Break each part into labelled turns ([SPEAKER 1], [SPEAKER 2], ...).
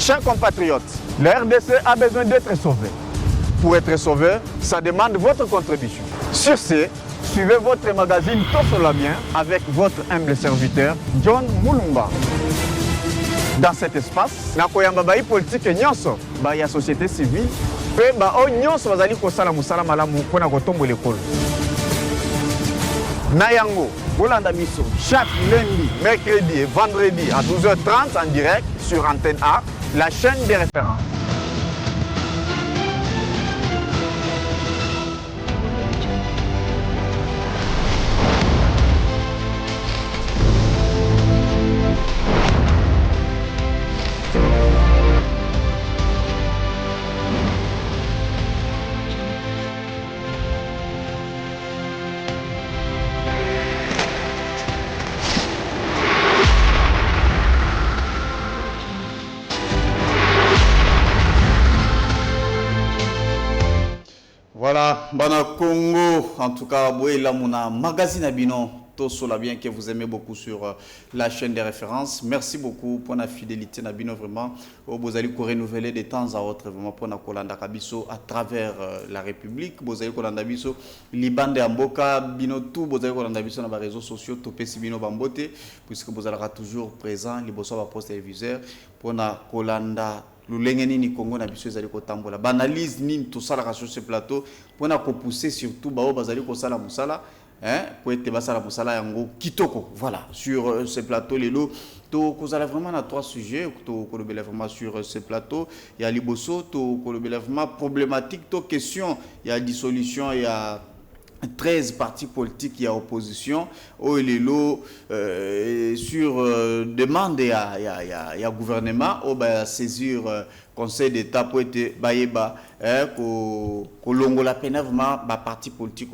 [SPEAKER 1] Chers compatriotes, la RDC a besoin d'être sauvée. Pour être sauvé, ça demande votre contribution. Sur ce, suivez votre magazine Tossolamien avec votre humble serviteur, John Moulumba. Dans cet espace, nakoyamba bai politique nyonso, ba ya société civile, pe ba o nyonso bazali kosala musala malamu pona kotombo l'école. Nayango, Bolanda Biso, chaque lundi, mercredi et vendredi à 12h30 en direct sur Antenne A, la chaîne des références.
[SPEAKER 2] Voilà, Bana Congo, en tout cas, là, mon magazine Abino, Tossolamien, que vous aimez beaucoup sur la chaîne des références. Merci beaucoup pour la fidélité Nabino, vraiment. Vous allez renouveler de temps à autre, vraiment, pour la Kolanda Kabiso à travers la République. Vous allez Kolanda Biso, Liban de Amboka, Bino, tout, vous allez Kolanda Biso dans les réseaux sociaux, Topé Sibino Bambote, puisque vous allez toujours présent, les bossons à poste téléviseur, pour la Kolanda. L'ulengeni ni Congo na biso ezali kotambola banalise nini tout ça sur ce plateau pour na ko pousser surtout bao bazali ko sala musala pour être basala musala yango kitoko voilà sur ce plateau lelo to kozala vraiment na trois sujets to kolobela vraiment sur ce plateau il y a liboso to kolobela vraiment problématique to question il y a dissolution il y a 13 partis politiques qui y a opposition au lelo sur demande il y a gouvernement au ba saisir conseil d'état pour être baïba ko longo la peine vraiment ba parti politique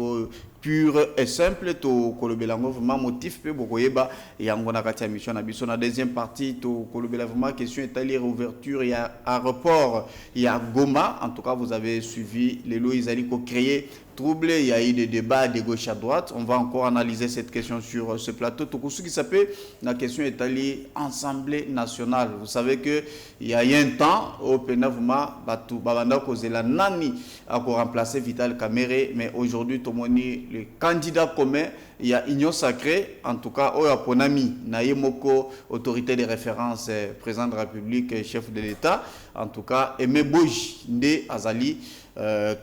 [SPEAKER 2] pure et simple to kolobelango vraiment motif pe bokoyeba yango na kati ya mission na biso na deuxième partie to kolobela vraiment question étalie réouverture il y a aéroport il y a Goma en tout cas vous avez suivi les lois ils ko créer trouble, il y a eu des débats de gauche à droite. On va encore analyser cette question sur ce plateau. Tout ce qui s'appelle la question est allée Assemblée nationale. Vous savez que il y a eu un temps au Pénavuma, Babanda Kozela Nani a remplacé Vital Kamere, mais aujourd'hui, Tomoni, le candidat commun, il y a Union Sacrée, en tout cas, Oya Ponami, Naïmoko, autorité de référence, président de la République, chef de l'État, en tout cas, Aimé Bouj, Ndé Azali,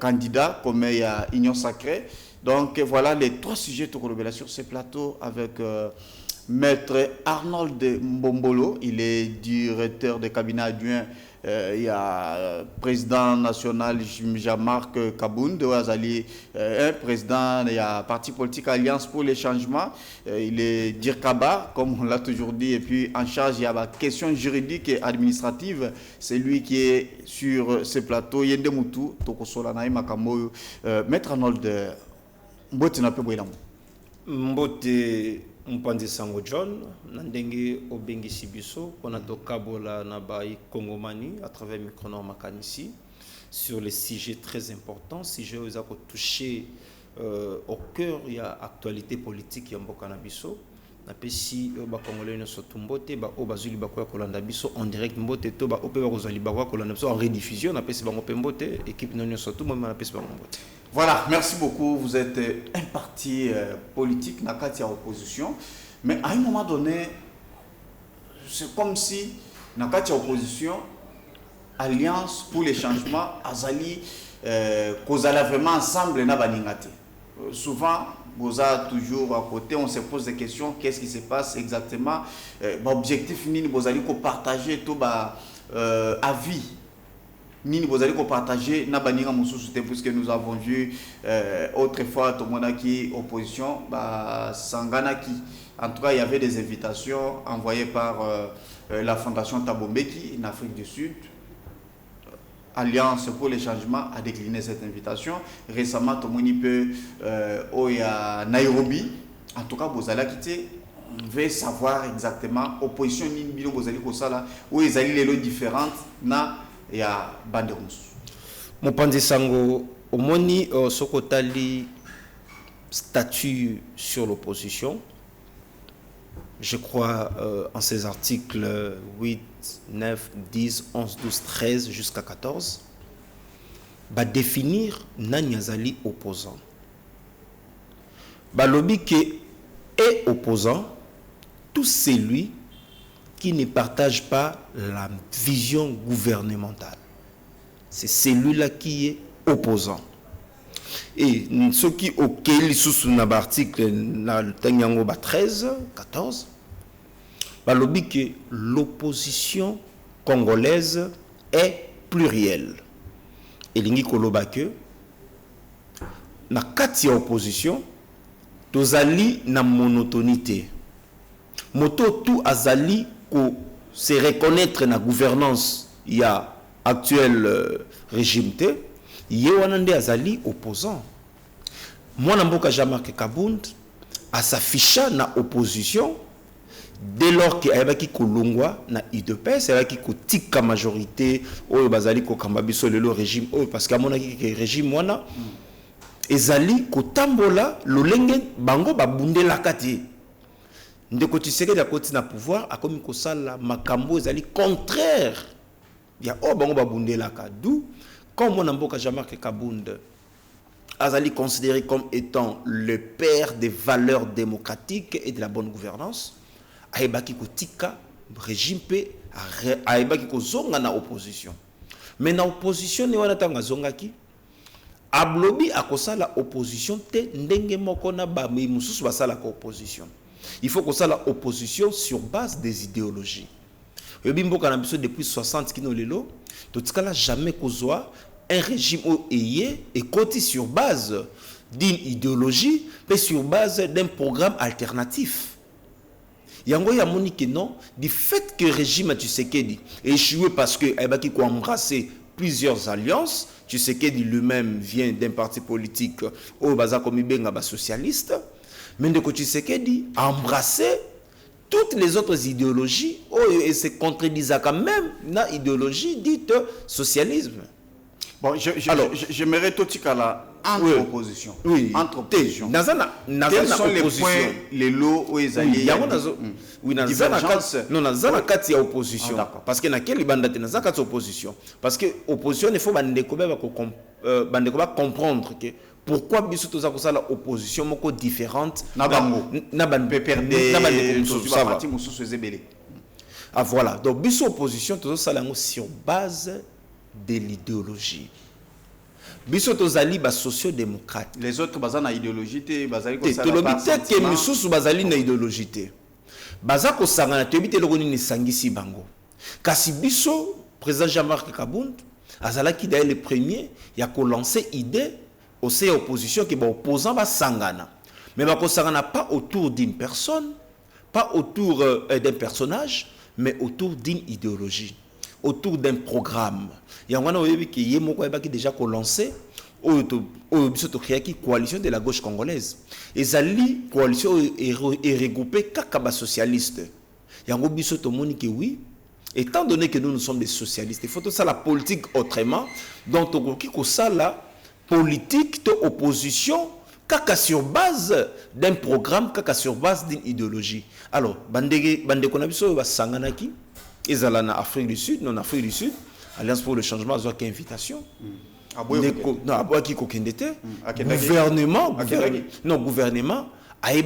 [SPEAKER 2] candidat comme il y a Union Sacrée. Donc voilà les trois sujets de relevés sur ce plateau avec Maître Arnold Mbombolo, il est directeur de cabinet adjoint. Il y a président national Jean-Marc Kabound, président, il y a parti politique Alliance pour les changements, il est Dirkaba, comme on l'a toujours dit, et puis en charge, il y a la question juridique et administrative, c'est lui qui est sur ce plateau, Yende Moutou, Tokosolanaï Makamoyo, Maître Arnold Mbote Nape Bouelam.
[SPEAKER 3] Mbote Mpande Sango John, Nandenge Obengi Sibiso, on a Kabola Nabai Kongomani à travers Micronom Makanisi sur les sujets très importants, sujets où ils ont touché au cœur, il y a actualité politique, il y a Mbokanabiso. Si les Congolais ne sont pas mboté, bazuli bakoya kolanda biso en direct mboté to ba ope bazali bakoya kolanda biso en rediffusion, napesi bango pe mboté, équipe non surtout moi napesi bango mboté.
[SPEAKER 2] Voilà, merci beaucoup. Vous êtes un parti politique, nakati à opposition, mais à un moment donné, c'est comme si nakati à opposition, Alliance pour les changements, Azali, kozala vraiment ensemble na baningate. Souvent, Boza toujours à côté, on se pose des questions, qu'est-ce qui se passe exactement? Objectif nini bozali ko partager tout avis. Nini bozali ko partager na baninga mususu te puisque nous avons vu autrefois tout le monde qui opposition sangana qui en tout cas il y avait des invitations envoyées par la fondation Tabombeki en Afrique du Sud. Alliance pour les changements a décliné cette invitation. Récemment, tout le monde peut à Nairobi. En tout cas, vous allez quitter. On veut savoir exactement opposition ni bilo vous allez comme ça là où ils allaient les lots différentes na ya banderous.
[SPEAKER 3] Mon pande sango au moni sokotali statut sur l'opposition. je crois, en ces articles 8, 9, 10, 11, 12, 13 jusqu'à 14, va définir nani azali opposant. Balobi qui est opposant, tout celui qui ne partage pas la vision gouvernementale. C'est celui-là qui est opposant. Et ceux qui ont sous l'article 13, 14, balobi que l'opposition congolaise est plurielle. Et lingi koloba que na kati ya opposition tozali na monotonité. Moto tout azali ko se reconnaître na gouvernance il y a actuel régime te yewanande azali opposant. Moi namboka Jean-Marc Kabund a s'afficha na opposition dès lors que ayabaki kolongwa na UDPS ayabaki kotika majorité oyo bazali ko kambabiso lelo régime oyo parce que amonaki que régime wana ezali kotambola lolenge bango babundela kati ndeko Tshisekedi ya koti na pouvoir akomi kosala makambo ezali contraire ya o bango babundela kadu comme mon amboka Jean-Marc Kabund azali considéré comme étant le père des valeurs démocratiques et de la bonne gouvernance ayebaki kotika régime pe ayebaki kozonga na opposition mais na opposition ne wana tanga zongaki ablobi akosala opposition te ndenge moko na ba mususu basala ko opposition. Il faut kosala opposition sur base des idéologies. Yobi mboka na biso depuis 60 kino lelo totikala jamais kozwa un régime et côté sur base d'une idéologie mais sur base d'un programme alternatif. Yango ya monique non du fait que le régime Tshisekedi échoué parce que ayebaki ko embrasser plusieurs alliances. Tshisekedi lui-même vient d'un parti politique au baza comme benga ba socialiste, mais de Tshisekedi a embrassé toutes les autres idéologies et se contredisent quand même na idéologie dite socialisme.
[SPEAKER 2] Bon, j'aimerais tout là entre opposition.
[SPEAKER 3] Oui.
[SPEAKER 2] Entre opposition.
[SPEAKER 3] Quels
[SPEAKER 2] sont les points, les lots où ils allaient?
[SPEAKER 3] Oui, non, nazana kati ya opposition. Parce que na quelle bande de nazana kati opposition. Parce que opposition il faut bandeko ba comprendre que pourquoi biso toza ko sala opposition moko différente
[SPEAKER 2] na bango
[SPEAKER 3] na ban
[SPEAKER 2] PPRD
[SPEAKER 3] na ban
[SPEAKER 2] ba parti mususu ezebele.
[SPEAKER 3] Ah voilà. Donc biso opposition toza sala ngo sur base de l'idéologie. Biso tozali ba socio-démocrate.
[SPEAKER 2] Les autres baza na idéologie te bazali ko sala
[SPEAKER 3] pas que misusu bazali na idéologie te. Baza ko sangana te bité lokoni ni sangisi bango. Kasi biso président Jean-Marc Kabund azalaki d'ailleurs le premier ya ko lancer idée au sein opposition que ba opposant ba sangana. Mais ba ko sangana pas autour d'une personne, pas autour d'un personnage, mais autour d'une idéologie, autour d'un programme. Il y a un qui est déjà lancé au coalition de la gauche congolaise. Et Zali coalition est regroupée kakaba socialiste. Il y a un qui oui. Étant donné que nous sommes des socialistes, il faut tout ça la politique autrement. Donc la politique d'opposition kaka sur base d'un programme, kaka sur base d'une idéologie. Alors bande konabiso ba sanganaki ezala na Afrique du Sud, non Afrique du Sud. Alliance pour le changement a une invitation. Gouvernement a eu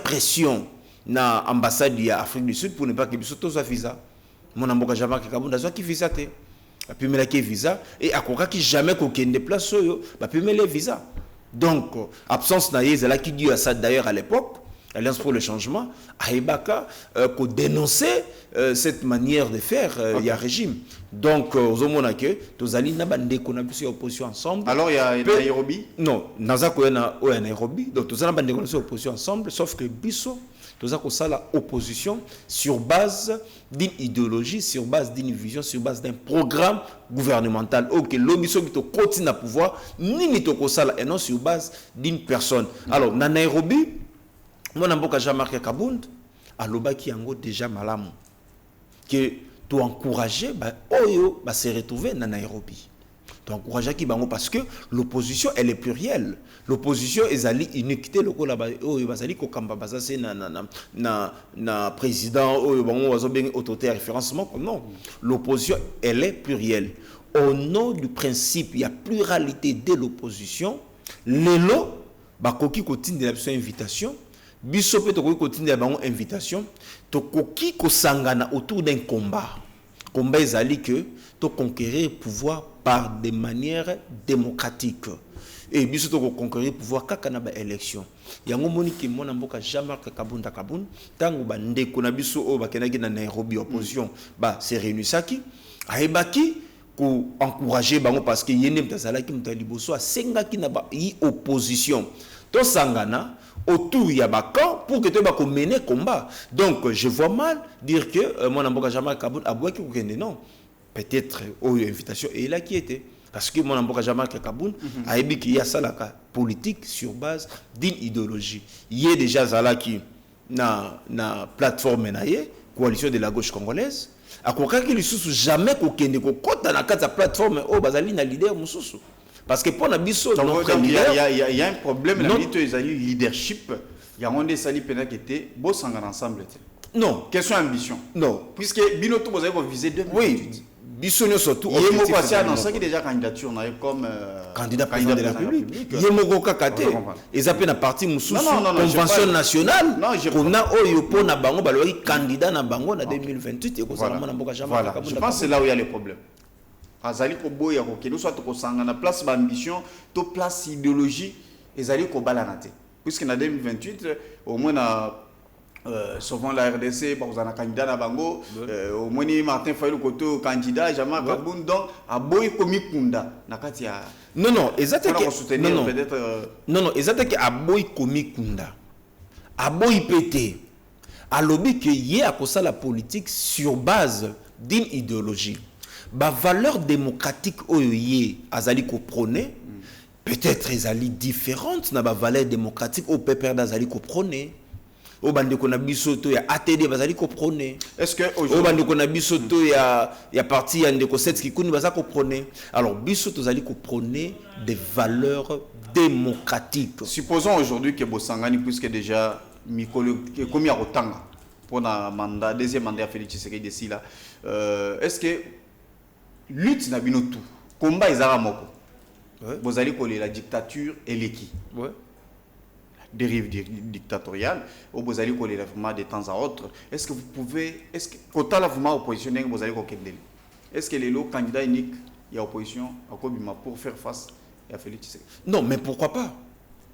[SPEAKER 3] pression na ambassade de l'Afrique du Sud pour ne pas que Bisoto soit visa. Mon amboka Jean-Marc Kabund a qui visa te. A pu me la visa et à quoi qui jamais qu'aucun déplace a pu me les visa. Donc absence na yezela qui dit à ça d'ailleurs à l'époque. Alliance pour le changement, Aïbaka, pour dénoncer cette manière de faire, il y a régime. Donc, aux hommes que tous allez n'abandonner qu'on a pu opposition ensemble.
[SPEAKER 2] Alors, il y a Nairobi? Non,
[SPEAKER 3] Nazako il y a Nairobi. Donc, tous allez n'abandonner qu'on a opposition ensemble, sauf que Bisso, tous allez qu'on la opposition sur base d'une idéologie, sur base d'une vision, sur base d'un programme gouvernemental. Ok, l'omission qui te continue à pouvoir, ni to et non sur base d'une personne. Alors, dans Nairobi, mon amboka Jean-Marc Kabund alobaki yango déjà malamu que tu encourager oyo ba se retrouver na Nairobi Donc, encourager qui bango parce que l'opposition, elle est plurielle. L'opposition, elle est unique. Le ko là-bas, oh, il va s'allier qu'au Kamba, ça c'est na président, oh, bango, on bien autorité à référencement. Non, l'opposition, elle est plurielle. Au nom du principe, il y a pluralité de l'opposition. Lelo, bakoki continue de la invitation. Bisope to continue de la invitation. To koki ko sangana autour d'un combat. Combat ezali que to conquérir pouvoir par des manières démocratiques. Et biso to conquérir pouvoir kaka na ba élection. Yango moni ki mona mboka Jean-Marc Kabunda Kabun tango ba ndeko na biso o ba kenaki na Nairobi opposition ba se réunissaki aibaki ko encourager bango parce que yene mtazalaki mtaliboso asengaki na ba opposition to sangana autour ya bakan pour que tu vas mener combat. Donc je vois mal dire que mon amboka Jean-Marc Kabun a bois qui non. Peut-être une invitation et là qui était parce que mon amboka Jean-Marc Kabun a dit qu'il y a ça la politique sur base d'une idéologie. Il y a déjà ça qui na plateforme naie coalition de la gauche congolaise. A quoi qu'il sous jamais kokende ko kota na kata plateforme au bazali na leader mususu. Parce que pour Nabiso,
[SPEAKER 2] il y a un problème, la leadership. Il y a un des salis qui était beau s'engager ensemble.
[SPEAKER 3] Non.
[SPEAKER 2] Question ambition.
[SPEAKER 3] Non.
[SPEAKER 2] Puisque Binoto, vous avez visé 2018.
[SPEAKER 3] Oui. Bissonio surtout.
[SPEAKER 2] Il y a passé annoncé qu'il déjà candidature comme
[SPEAKER 3] candidat président de la République. Il y a Mogo Kakate. Ils appellent la partie Moussou convention nationale. Non, on a Oyopo na bango baloi candidat na bango na 2028 et
[SPEAKER 2] voilà. Je pense que c'est là où il y a le problème. Azali ko boya ko kendo soit ko sangana place d'ambition, to place idéologie ezali ko balanate. Puisque en 2028 au moins na souvent la RDC vous en a candidat na bango au moins Martin Fayulu koto candidat Jean-Marc Kabund donc a boy komi kunda na kati ya
[SPEAKER 3] non exactement non exactement a boy komi kunda a boy pété a lobby que y a ça la politique sur base d'une idéologie. Ba valeur démocratique oyoye azali ko prôner peut-être ezali différente na ba valeur démocratique au pépère d'azali ko prôner au bande ko na bisoto ya ATD bazali ko prôner
[SPEAKER 2] est-ce que
[SPEAKER 3] au bande ko na bisoto ya parti ya ndeko 7 kikuni bazali ko prôner alors bisoto azali ko prôner des valeurs démocratiques.
[SPEAKER 2] Supposons aujourd'hui que Bosangani puisque déjà mikolo komi ya kotanga pour na mandat deuxième mandat Félix Tshisekedi ici là est-ce que lutte na bino tout combat ezara moko vous allez coller la dictature et l'équipe dérive dictatoriale ou vous allez coller vraiment de temps à autre est-ce que vous pouvez est-ce que quota la vraiment oppositionner vous allez kokendeli est-ce que les lots candidats uniques il y a opposition à Kobima pour faire face à Félix Tshisekedi
[SPEAKER 3] non mais pourquoi pas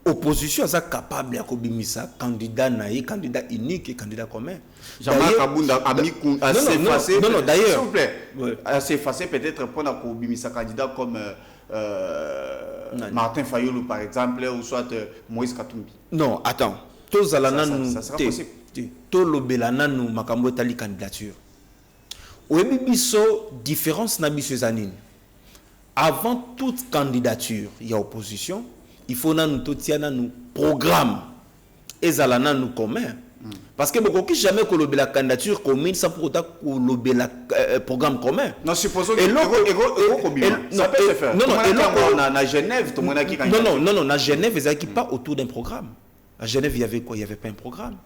[SPEAKER 3] opposition est capable à Kobimisa candidat naï candidat unique et candidat commun.
[SPEAKER 2] Jean-Marc Kabunda a mis assez effacé.
[SPEAKER 3] Non, d'ailleurs.
[SPEAKER 2] S'il vous plaît. Assez effacé peut-être pour la Kobimisa candidat comme Martin Fayulu par exemple ou soit Moïse Katumbi.
[SPEAKER 3] Non, attends. Tous alana nous.
[SPEAKER 2] Ça sera possible.
[SPEAKER 3] Tous l'obelana nous makambo tali candidature. Oyebi biso différence na biso zanine. Avant toute candidature, il y a opposition. Il faut nous programme et zalana nous commun parce que beaucoup qui jamais que la candidature commune sans pour autant que programme commun.
[SPEAKER 2] Non supposons que ça peut se faire. Non na Genève tout le monde qui
[SPEAKER 3] non na Genève ils n'étaient pas autour d'un programme. À Genève il y avait quoi? Il y avait pas un programme.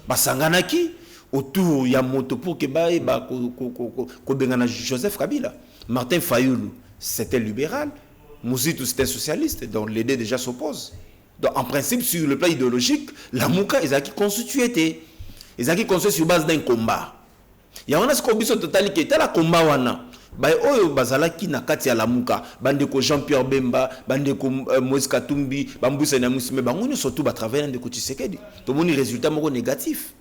[SPEAKER 3] Basanganaki autour il y a moto pour que ko bengana Joseph Kabila. Martin Fayulu c'était libéral. Mouzitou c'était socialiste, donc les deux déjà s'opposent. Donc en principe, sur le plan idéologique, la Mouka, ils ont constitué. Ils ont constitué sur base d'un combat. Il y a un combat total qui était la combat wana. Bah oyo bazala ki na kati ya la Mouka, bande ko Jean-Pierre Bemba, bande ko Moïse Katumbi, bambousa na musime bango surtout ba travailler de ko Tshisekedi. To moni résultat moko négatif.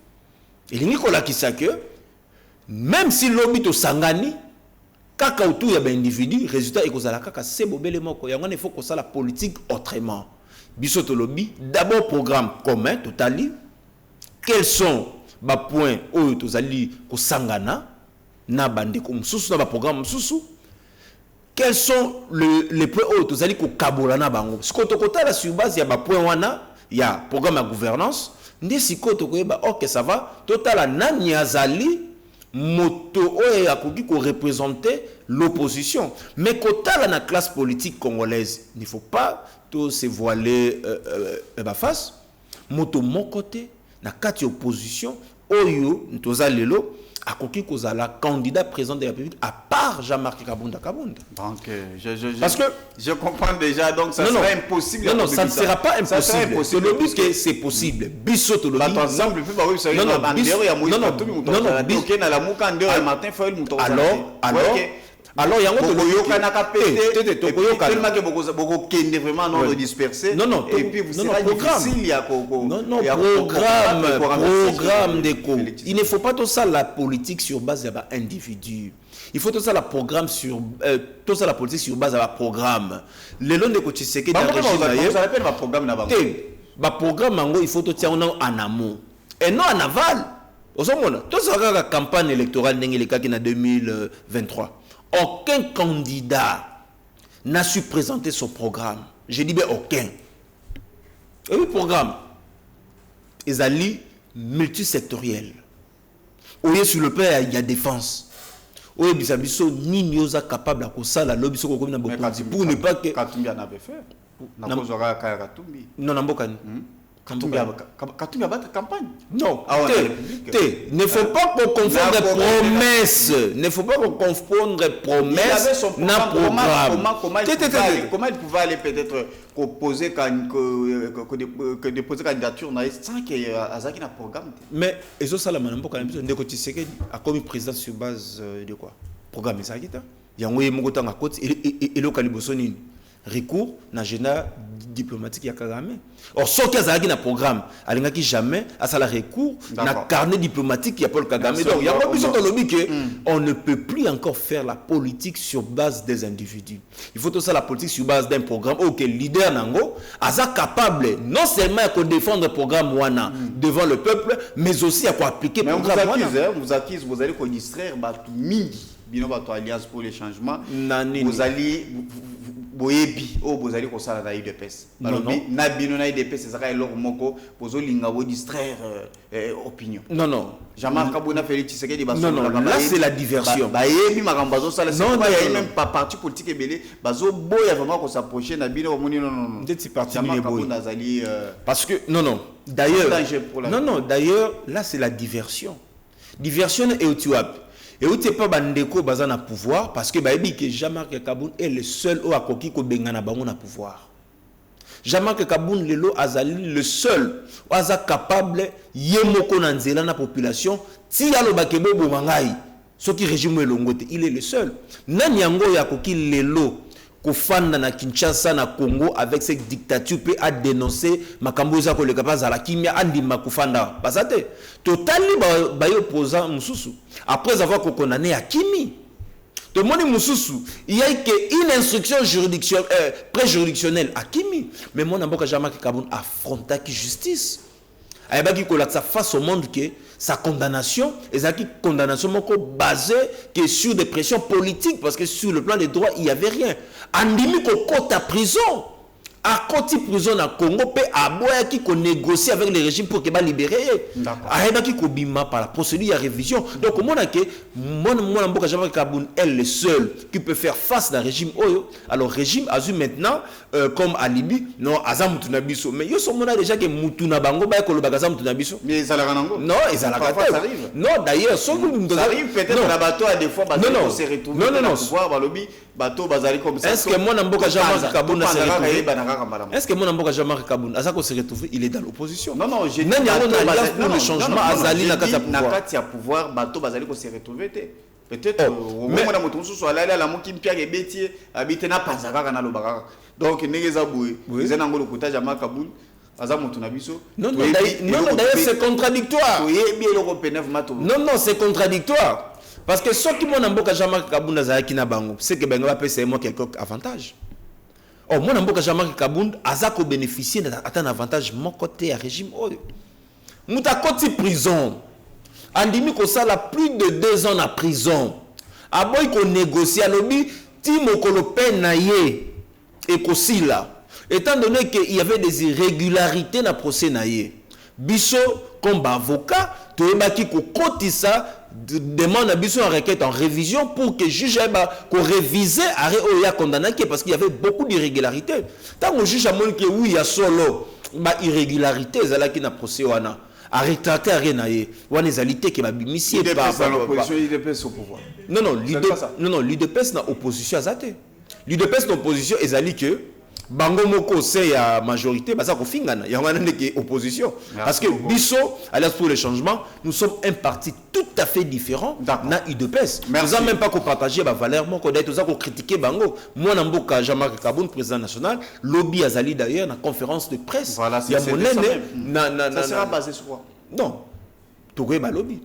[SPEAKER 3] Et lingi ko la kisake même si lobby to sangani kaka autour ya individu résultat ekozala kaka c'est bobele moko yango il faut que ça la politique autrement bisoto lobby d'abord programme commun totali quels sont ba points oyo tozali ko sangana na bande ko mususu na ba programme mususu quels sont les points oyo tozali ko kabola na bango sikoto kota la sur base ya ba point wana ya programme ya gouvernance ndi sikoto ko ba OK ça va total nani azali moto oyo akoki ko représenter l'opposition. Mais quand à la classe politique congolaise, il ne faut pas tout se voiler la face. Moto mon côté, na kati opposition, oyo ntoza lelo akoki kozala candidat président de la République à part Jean-Marc Kabunda.
[SPEAKER 2] Donc
[SPEAKER 3] parce que
[SPEAKER 2] je comprends déjà, donc ça sera impossible.
[SPEAKER 3] Non, ça ne sera pas impossible.
[SPEAKER 2] Ça sera impossible.
[SPEAKER 3] Le but que c'est possible. Bissot le
[SPEAKER 2] par exemple, il faut ça non alors il y a un autre tellement que beaucoup kende vraiment non dispersé et puis vous serez difficile
[SPEAKER 3] programme de co. Il ne faut pas tout ça la politique sur base d'un individu. Il faut tout ça la programme sur tout ça la politique sur base d'un programme. Le long de côté c'est que dans le régime
[SPEAKER 2] ça appelle un programme là-bas.
[SPEAKER 3] Ba programme mango il faut tout ça en amont et non en aval. Au moment tout ça la campagne électorale n'engeli kaki na 2023. Aucun candidat n'a su présenter son programme. Je dis bien aucun. Et le programme, ils allaient multisectoriel. Où sur le plan, il y a défense. Où il y a ni capable de faire la lobby pour ne pas que.
[SPEAKER 2] Katumbi en avait fait.
[SPEAKER 3] Non, non,
[SPEAKER 2] Katumbi a battu campagne.
[SPEAKER 3] Non, ne faut pas qu'on confonde promesses. Ne faut pas qu'on confonde promesses na programme.
[SPEAKER 2] Comment il pouvait aller peut-être déposer candidature sans qu'il y ait un programme.
[SPEAKER 3] Mais et ça la manambo quand même de côté Tshisekedi a commis président sur base de quoi? Programme ça qui ta. Yango yemoko tanga côté et le calibosoni. Recours na général diplomatique ya Kagame. Or ce qui a un programme, alingaki jamais à ça la recours na carnet diplomatique ya Paul Kagame. Donc il y a pas besoin de lobby que on ne peut plus encore faire la politique sur base des individus. Il faut tout ça la politique sur base d'un programme auquel leader nango asa capable non seulement de défendre le programme wana devant le peuple mais aussi à appliquer le programme wana.
[SPEAKER 2] Vous accusez vous allez distraire batu mingi bino batu alliance pour les changements. Vous allez boyebi o bozali ko sala na UDPS balobi na bino na UDPS ezaka eloko moko bozolinga bo distraire opinion non Jean-Marc Kabunda Félix Tshisekedi baso
[SPEAKER 3] là c'est la diversion
[SPEAKER 2] bayebi makambo bazo sala c'est pas y a même pas parti politique ebele bazo boya vraiment ko s'approcher na bino omoni non
[SPEAKER 3] ndeti parti
[SPEAKER 2] Jean-Marc Kabunda azali
[SPEAKER 3] parce que non d'ailleurs là c'est la diversion et otuap. Et où tu n'es pas bandeko bazana pouvoir parce que que Jean-Marc Kabunda est le seul au akoki ko bengana bango na pouvoir. Jean-Marc Kabunda lelo azali le seul au aza capable yemoko na nzela na population ti alo bakebo bomangai soki régime elongote il est le seul. Nani yango ya koki lelo kofanda na Kinshasa na Congo avec cette dictature peut a dénoncer makambo za ko le kapaz ala kimia andima kofanda basate totali ba opposant mususu après avoir condamné Hakimi tout le monde mususu il y a que une instruction préjuridictionnelle Hakimi mais mon amboka Jean-Marc Kabunda affronta qui justice ayabaki ko la face au monde que sa condamnation est une condamnation basée que sur des pressions politiques parce que sur le plan des droits il n'y avait rien. Andimi ko kota prison. À côté prison à Congo pe aboya qui ko négocier avec le régime pour que ba libérer. Ayeba qui ko bima par la procédure de révision. Donc au monde que mon mboka Jean-Marc Kabunda est le seul qui peut faire face à un régime oyo. Alors régime a eu maintenant comme alibi non azam tunabiso mais yo so mona déjà que mutuna bango ba ko lo bagaza mutunabiso.
[SPEAKER 2] Mais ça la rango.
[SPEAKER 3] Non, et ça arrive. Non, d'ailleurs, ça
[SPEAKER 2] arrive peut-être la bateau à des fois bateau se retrouve dans pouvoir ba lobi bateau bazali comme ça.
[SPEAKER 3] Est-ce que mon mboka Jean-Marc Kabunda se retrouve? Est-ce que mon amboka Jean-Marc Kabunda azako se retrouve il est dans l'opposition?
[SPEAKER 2] Non, j'ai
[SPEAKER 3] dit pour le changement azali na kati
[SPEAKER 2] ya pouvoir bateau bazali ko se retrouver peut-être au moment na moto mususu alala la moki mpia ke betier habite na panzaka kana lobaka. Donc ngeza boué zena ngolo kota Jean-Marc Kabunda
[SPEAKER 3] non, d'ailleurs c'est contradictoire. Non, c'est contradictoire. Parce que ce qui m'a dit Jean-Marc Kabunda c'est que Benga va c'est moi quelques avantages. Oh, moi Namboka Jean-Marc Kabunda a bénéficié d'un avantage mon côté à régime. Mouta côté prison. Andimi ko sala plus de 2 ans en prison. Aboy ko négocier lobby Timo Kolope naye et Kosila. Étant donné qu'il y avait des irrégularités dans le procès naye, Bisso comme avocat, tu es qui ça demande à biso en requête en révision pour que le juge ait révisé arrêt ou condamné parce qu'il y avait beaucoup d'irrégularités. Tant que le juge a montré que oui, il y a solo irrégularité, c'est là qui n'a procès wana. Arrêtez rien à y. Wana zalité qui m'a bimisi
[SPEAKER 2] et pas l'opposition, l'UDPS au pouvoir.
[SPEAKER 3] Non, l'UDPS n'a opposition à Zate. L'UDPS n'a opposition et zali que Bango Moko c'est la majorité, bah ça qu'on fingana. Il y a une opposition. Parce que Bisso, Alliance pour le changement, nous sommes un parti tout à fait différent dans l'UDPS. Nous n'avons même pas qu'on partage Valère Moko, nous avons critiqué Bango. Moi, Namboka, Jean-Marc Kaboun, président national, lobby Azali d'ailleurs, dans la conférence de presse.
[SPEAKER 2] Voilà, c'est ça. Ça sera basé sur quoi? Non.
[SPEAKER 3] Touré lobby.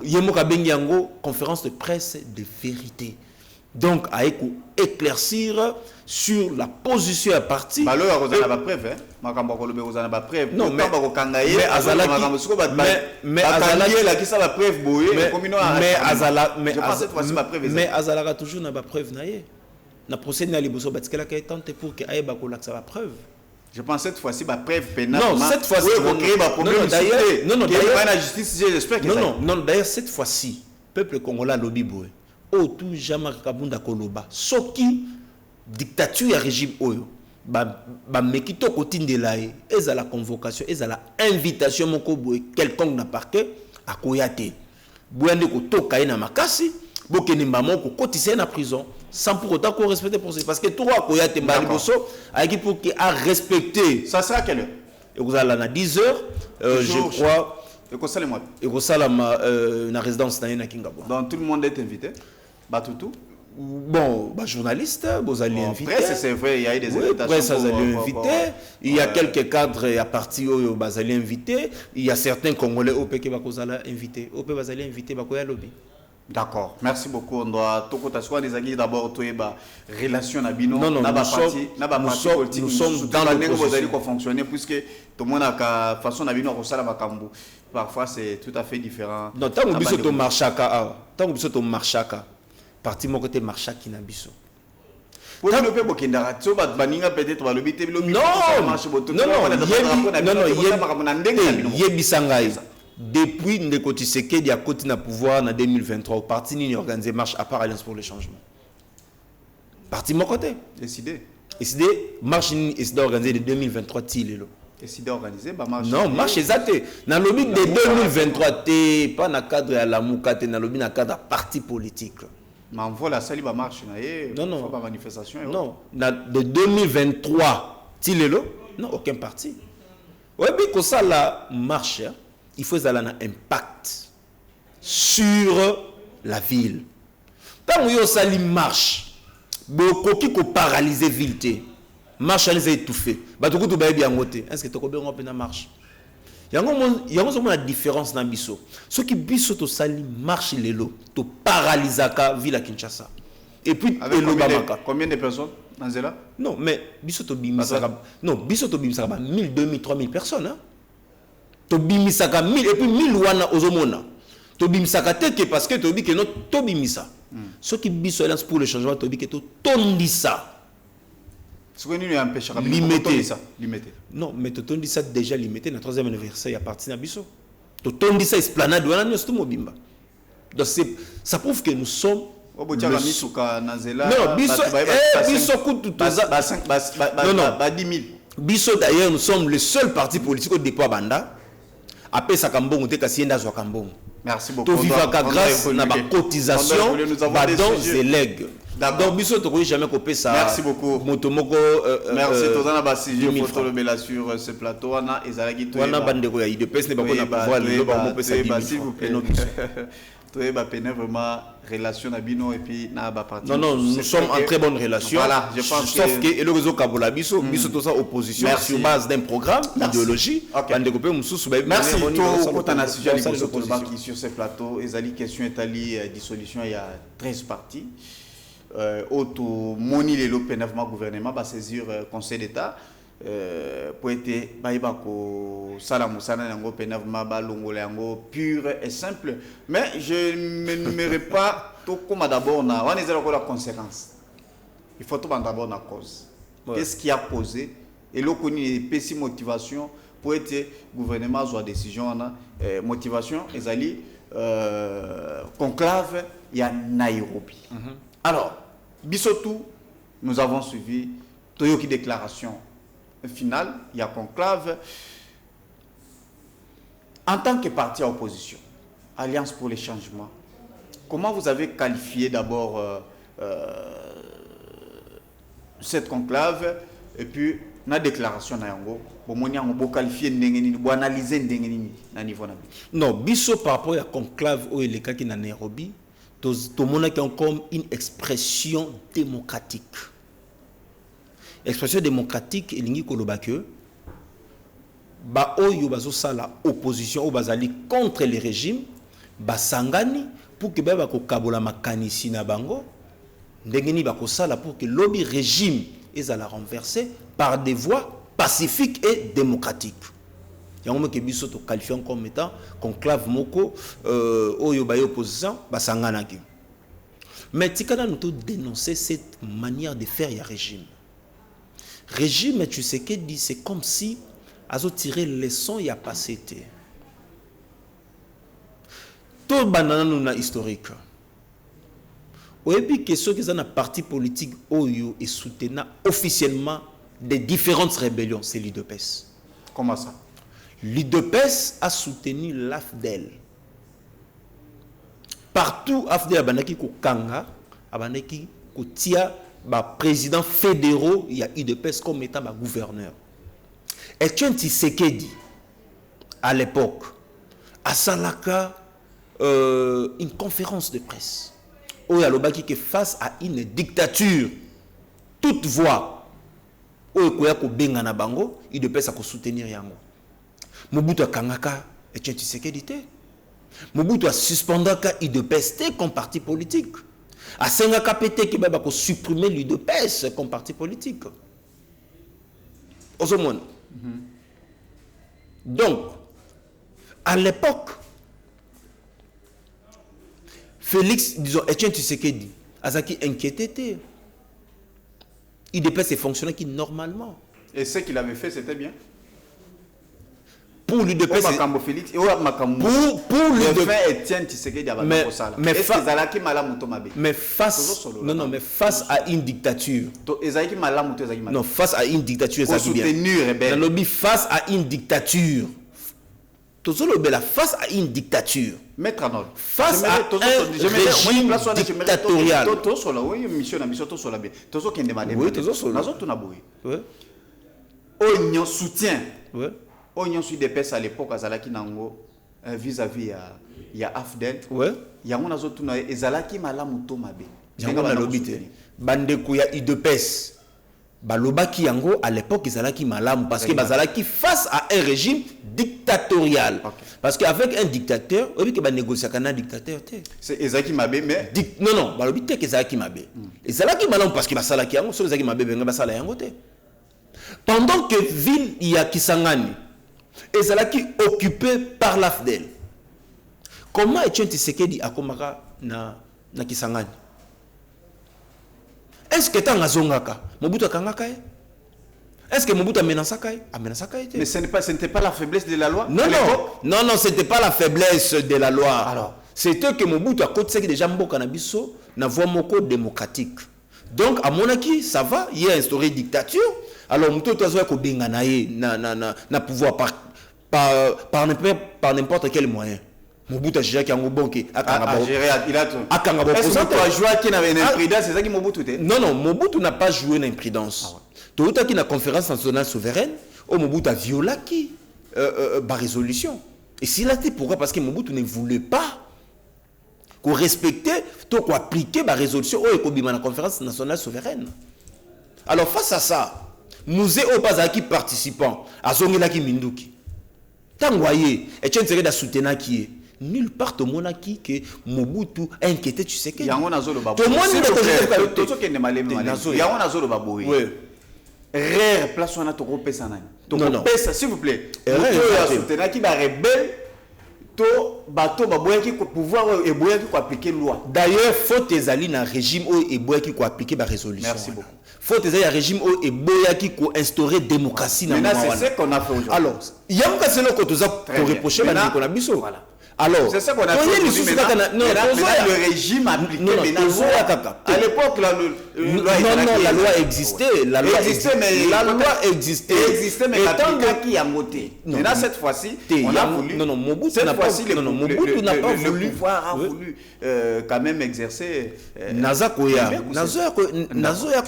[SPEAKER 3] Yemoka Bengiango, conférence de presse de vérité. Donc, à éclaircir sur la position à parti.
[SPEAKER 2] Non,
[SPEAKER 3] mais Azalaka toujours n'a pas preuve naïe. Na procédé na liboso batikela kay tente pour que aye bakola que ça va preuve.
[SPEAKER 2] Je pense cette fois-ci ma preuve pénale.
[SPEAKER 3] Non, cette fois-ci
[SPEAKER 2] d'ailleurs la justice, j'espère que
[SPEAKER 3] non, d'ailleurs cette fois-ci peuple congolais lobby boy. Tout Jean-Marc Kabunda Koloba soki dictature ya régime oyo ba mekito kotindela eza la convocation eza la invitation moko boye quelconque na parquet akoyate boyande ko toka na makasi bokeni mbamo ko kotisa na prison sans pour autant qu'on respecte le procès parce que tout akoyate mbali boso aki pour que a respecter
[SPEAKER 2] ça sera quelle heure
[SPEAKER 3] et vous allez à 10 heures je crois
[SPEAKER 2] et ko salema
[SPEAKER 3] na résidence na Kingabo
[SPEAKER 2] donc tout le monde est invité Batutu.
[SPEAKER 3] Bon, journaliste, vous allez inviter.
[SPEAKER 2] Presse, c'est vrai, il y a eu des invitations.
[SPEAKER 3] Presse, vous allez inviter. Il y a quelques cadres à partir où vous allez inviter. Il y a certains Congolais au pays qui vous allez inviter. Au pays, vous allez inviter, vous allez lobby.
[SPEAKER 2] D'accord, merci beaucoup. On doit tout des amis d'abord tout relation nabino.
[SPEAKER 3] Non, nous sommes dans le processus
[SPEAKER 2] pour fonctionner puisque tout le monde a façon nabino au sala makambu. Parfois c'est tout à fait différent.
[SPEAKER 3] Non, tant que biso to marchaka, tant que biso to marchaka. Parti mon côté marcha qui n'a biso.
[SPEAKER 2] Pour le peuple qui n'a pas de baninga peut-être va le biter le
[SPEAKER 3] non yebisangai depuis Ndeko Tshisekedi a continué à pouvoir en 2023 au parti ni organisé marche à part Alliance pour le changement. Parti mon côté
[SPEAKER 2] décidé
[SPEAKER 3] marche ni est organisé de 2023 tilelo.
[SPEAKER 2] Décidé organisé marche.
[SPEAKER 3] Non, marche exacte. Dans le but de 2023 t pas dans cadre à la moukate dans le but dans cadre parti politique.
[SPEAKER 2] Mais on voit la salle va marche
[SPEAKER 3] non
[SPEAKER 2] pas manifestation
[SPEAKER 3] non de 2023 tilelo non aucun parti. Ouais bien que ça la marche il faut ça un impact sur la ville. Tant que ça marche beaucoup qui ko paralyser ville té marche les étouffé ba tout ba bien ngoté est-ce que to ko bien ngopena marche yango la différence dans biso ce qui biso to sali marche lelo to paralysaka ville à Kinshasa et puis
[SPEAKER 2] combien de personnes dans cela
[SPEAKER 3] non mais biso to bimisaka non biso to bimisaka 1000 2000 3000 personnes hein to bimisaka 1000 et puis 1000 wana ozomona to bimisaka teke parce que to bi que non to bimisa ce qui biso Alliance pour le changement to bi que to tondisa.
[SPEAKER 2] Ce qui nous empêche de
[SPEAKER 3] limiter
[SPEAKER 2] ça.
[SPEAKER 3] Non, mais tu as ça déjà limité dans le 3e anniversaire, il y a parti Nabiso. Tu as ça esplanade, donc ça prouve que nous sommes.
[SPEAKER 2] Non,
[SPEAKER 3] Biso d'ailleurs, nous sommes le seul parti politique au dépôt à Banda. Après ça, Kambongo, tu as Kambongo.
[SPEAKER 2] Merci beaucoup.
[SPEAKER 3] Tu vivras grâce à la cotisation, dons et legs. Donc, biso to jamais copier ça.
[SPEAKER 2] Merci beaucoup.
[SPEAKER 3] Motomoko
[SPEAKER 2] merci tozana ba sujet photo le bela sur ce plateau wana ezalaki to.
[SPEAKER 3] Wana bandeko ya IDPS ne ba kona pouvoir le ba mo pesa
[SPEAKER 2] s'il vous plaît. Toi ba peine vraiment relation na bino et puis na ba parti.
[SPEAKER 3] Non, nous sommes en très bonne relation.
[SPEAKER 2] Voilà, je pense
[SPEAKER 3] sauf que le réseau Kabola biso to ça opposition sur base d'un programme idéologie. Bandeko pe mususu ba.
[SPEAKER 2] Merci to kotana sujet sur ce plateau ezali question etali dissolution il y a 13 partis. Auto moni lelo pénavement gouvernement va saisir conseil d'état pour être baïba ko salamu sana yango pénavement ba longola yango pure et simple mais je ne n'aimerais pas tout comme d'abord na on est la conséquence il faut tout d'abord na cause qu'est-ce qui a posé et le connu pessi motivation pour être gouvernement soit décision na motivation ezali conclave il y a Nairobi. Alors bisotou nous avons suivi Toyoki déclaration finale, il y a conclave en tant que parti à opposition, Alliance pour les changements. Comment vous avez qualifié d'abord cette conclave et puis la déclaration Nayango, pour qualifier pour analyser na niveau na
[SPEAKER 3] non, biso par rapport à conclave ou les cas qui na Nairobi, tout le monde a comme une expression démocratique. Expression démocratique et lingi koloba que ba oyo bazo sala opposition ou bazali contre le régime basangani pour que ba ko kabola makanisi na bango ndengeni ba ko sala pour que lobby régime ezala renversé par des voies pacifiques et démocratiques. Yango ke biso to qualifiant comme étant conclave moko oyo ba opposition basangana ki. Mais tikana nous to dénoncer cette manière de faire ya régime. Régime, tu sais que dit, c'est comme si azo tiré leçon y a passé. Tout banana nous na historique. Et puis que ceux qui sont dans parti politique oyo et soutenant officiellement des différentes rébellions, c'est l'UDPS.
[SPEAKER 2] Comment ça?
[SPEAKER 3] L'UDPS a soutenu l'AFDEL. Partout AFDEL abanaki ko kanga, abanaki ko tia président fédéraux, il y a UDPS comme étant gouverneur. Et Tshisekedi, à l'époque, à Salaka, une conférence de presse, où il y a le baki que face à une dictature, toute voix, où il y a Benga Bango, UDPS a soutenir Yango. Mobutu a Kangaka, et Tshisekedi, Mobutu a suspendu UDPS comme parti politique. À Senga-Kapete qui va supprimer l'UDPS comme parti politique. Donc, à l'époque, Félix, disons, Etienne Tshisekedi, Azaki inquiété. UDPS fonctionnait qui normalement.
[SPEAKER 2] Et ce qu'il avait fait, c'était bien.
[SPEAKER 3] Pour l'UDPS, mais face à une dictature. Non, face à une dictature, ça face à une dictature. Face à une dictature.
[SPEAKER 2] Mettre en ordre.
[SPEAKER 3] Face à un régime dictatorial.
[SPEAKER 2] On soutient. On suit des personnes à l'époque Azalaki Nango vis-à-vis il y a AFDEL.
[SPEAKER 3] Ouais.
[SPEAKER 2] Il y a mon azotuna ezalaki malamu to mabe.
[SPEAKER 3] Yango na lobité. Bandeko ya UDPS. Balobaki yango à l'époque ezalaki malamu parce que bazalaki face à un régime dictatorial. Okay. Parce qu'avec un dictateur, on dit que ba négocier avec un dictateur.
[SPEAKER 2] C'est ezalaki mabe mais
[SPEAKER 3] non, balobité que ezalaki mabe. Ezalaki malamu parce que basalaki yango, so ezalaki mabe benga basala yango te. Pendant que ville il y a Kisangani ezalaki occupé par l'AFDEL. Comment Etienne Tshisekedi akomaka na Kisangani? Est-ce que tanga zongaka Mobutu akangaka? Est-ce que Mobutu amenasaka?
[SPEAKER 2] Mais ce n'était pas la faiblesse de la loi.
[SPEAKER 3] Non, c'était pas la faiblesse de la loi. Alors, c'était que Mobutu a côté déjà mboka na biso na voie moko démocratique. Donc à monaki ça va, il y a instauré dictature. Alors Mobutu tozo ko benga na pouvoir par n'importe quel moyen. Mobutu a géré qui a un bon qui a
[SPEAKER 2] est-ce que tu as joué qui n'avait une imprudence, c'est ça qui Mobutu était?
[SPEAKER 3] Non, Mobutu n'a pas joué une imprudence. Tout à qui la conférence nationale souveraine, Mobutu a violé qui la résolution. Et s'il a dit pourquoi? Parce que Mobutu ne voulait pas qu'on respecte, qu'on appliquer la résolution au la conférence nationale souveraine. Alors face à ça, nous sommes pas qui participants à Zongilaki Minduki. Tangwaye, et tu as soutenu qui est nulle part au monde qui que Mobutu a inquiété, tu sais que.
[SPEAKER 2] Tout le monde est rare place on a to repesa nani. Non, s'il vous plaît. Soutenu qui va rebelle. To bateau baboya qui pouvoir et boya qui appliquer loi.
[SPEAKER 3] D'ailleurs, faut tes alliés dans régime et boya qui appliquer la résolution.
[SPEAKER 2] Merci beaucoup.
[SPEAKER 3] faut que un régime et boyaki ko instaurer démocratie dans
[SPEAKER 2] maintenant c'est ce qu'on a fait aujourd'hui.
[SPEAKER 3] alors il y a un cas c'est là que tu as reproché maintenant qu'on a biso voilà alors
[SPEAKER 2] c'est ça qu'on a fait aujourd'hui. Maintenant le régime appliqué maintenant à l'époque la
[SPEAKER 3] loi existait
[SPEAKER 2] mais qui a voté maintenant cette fois-ci on a voulu Mobutu n'a pas voulu le pouvoir a voulu quand même exercer
[SPEAKER 3] Nazakoya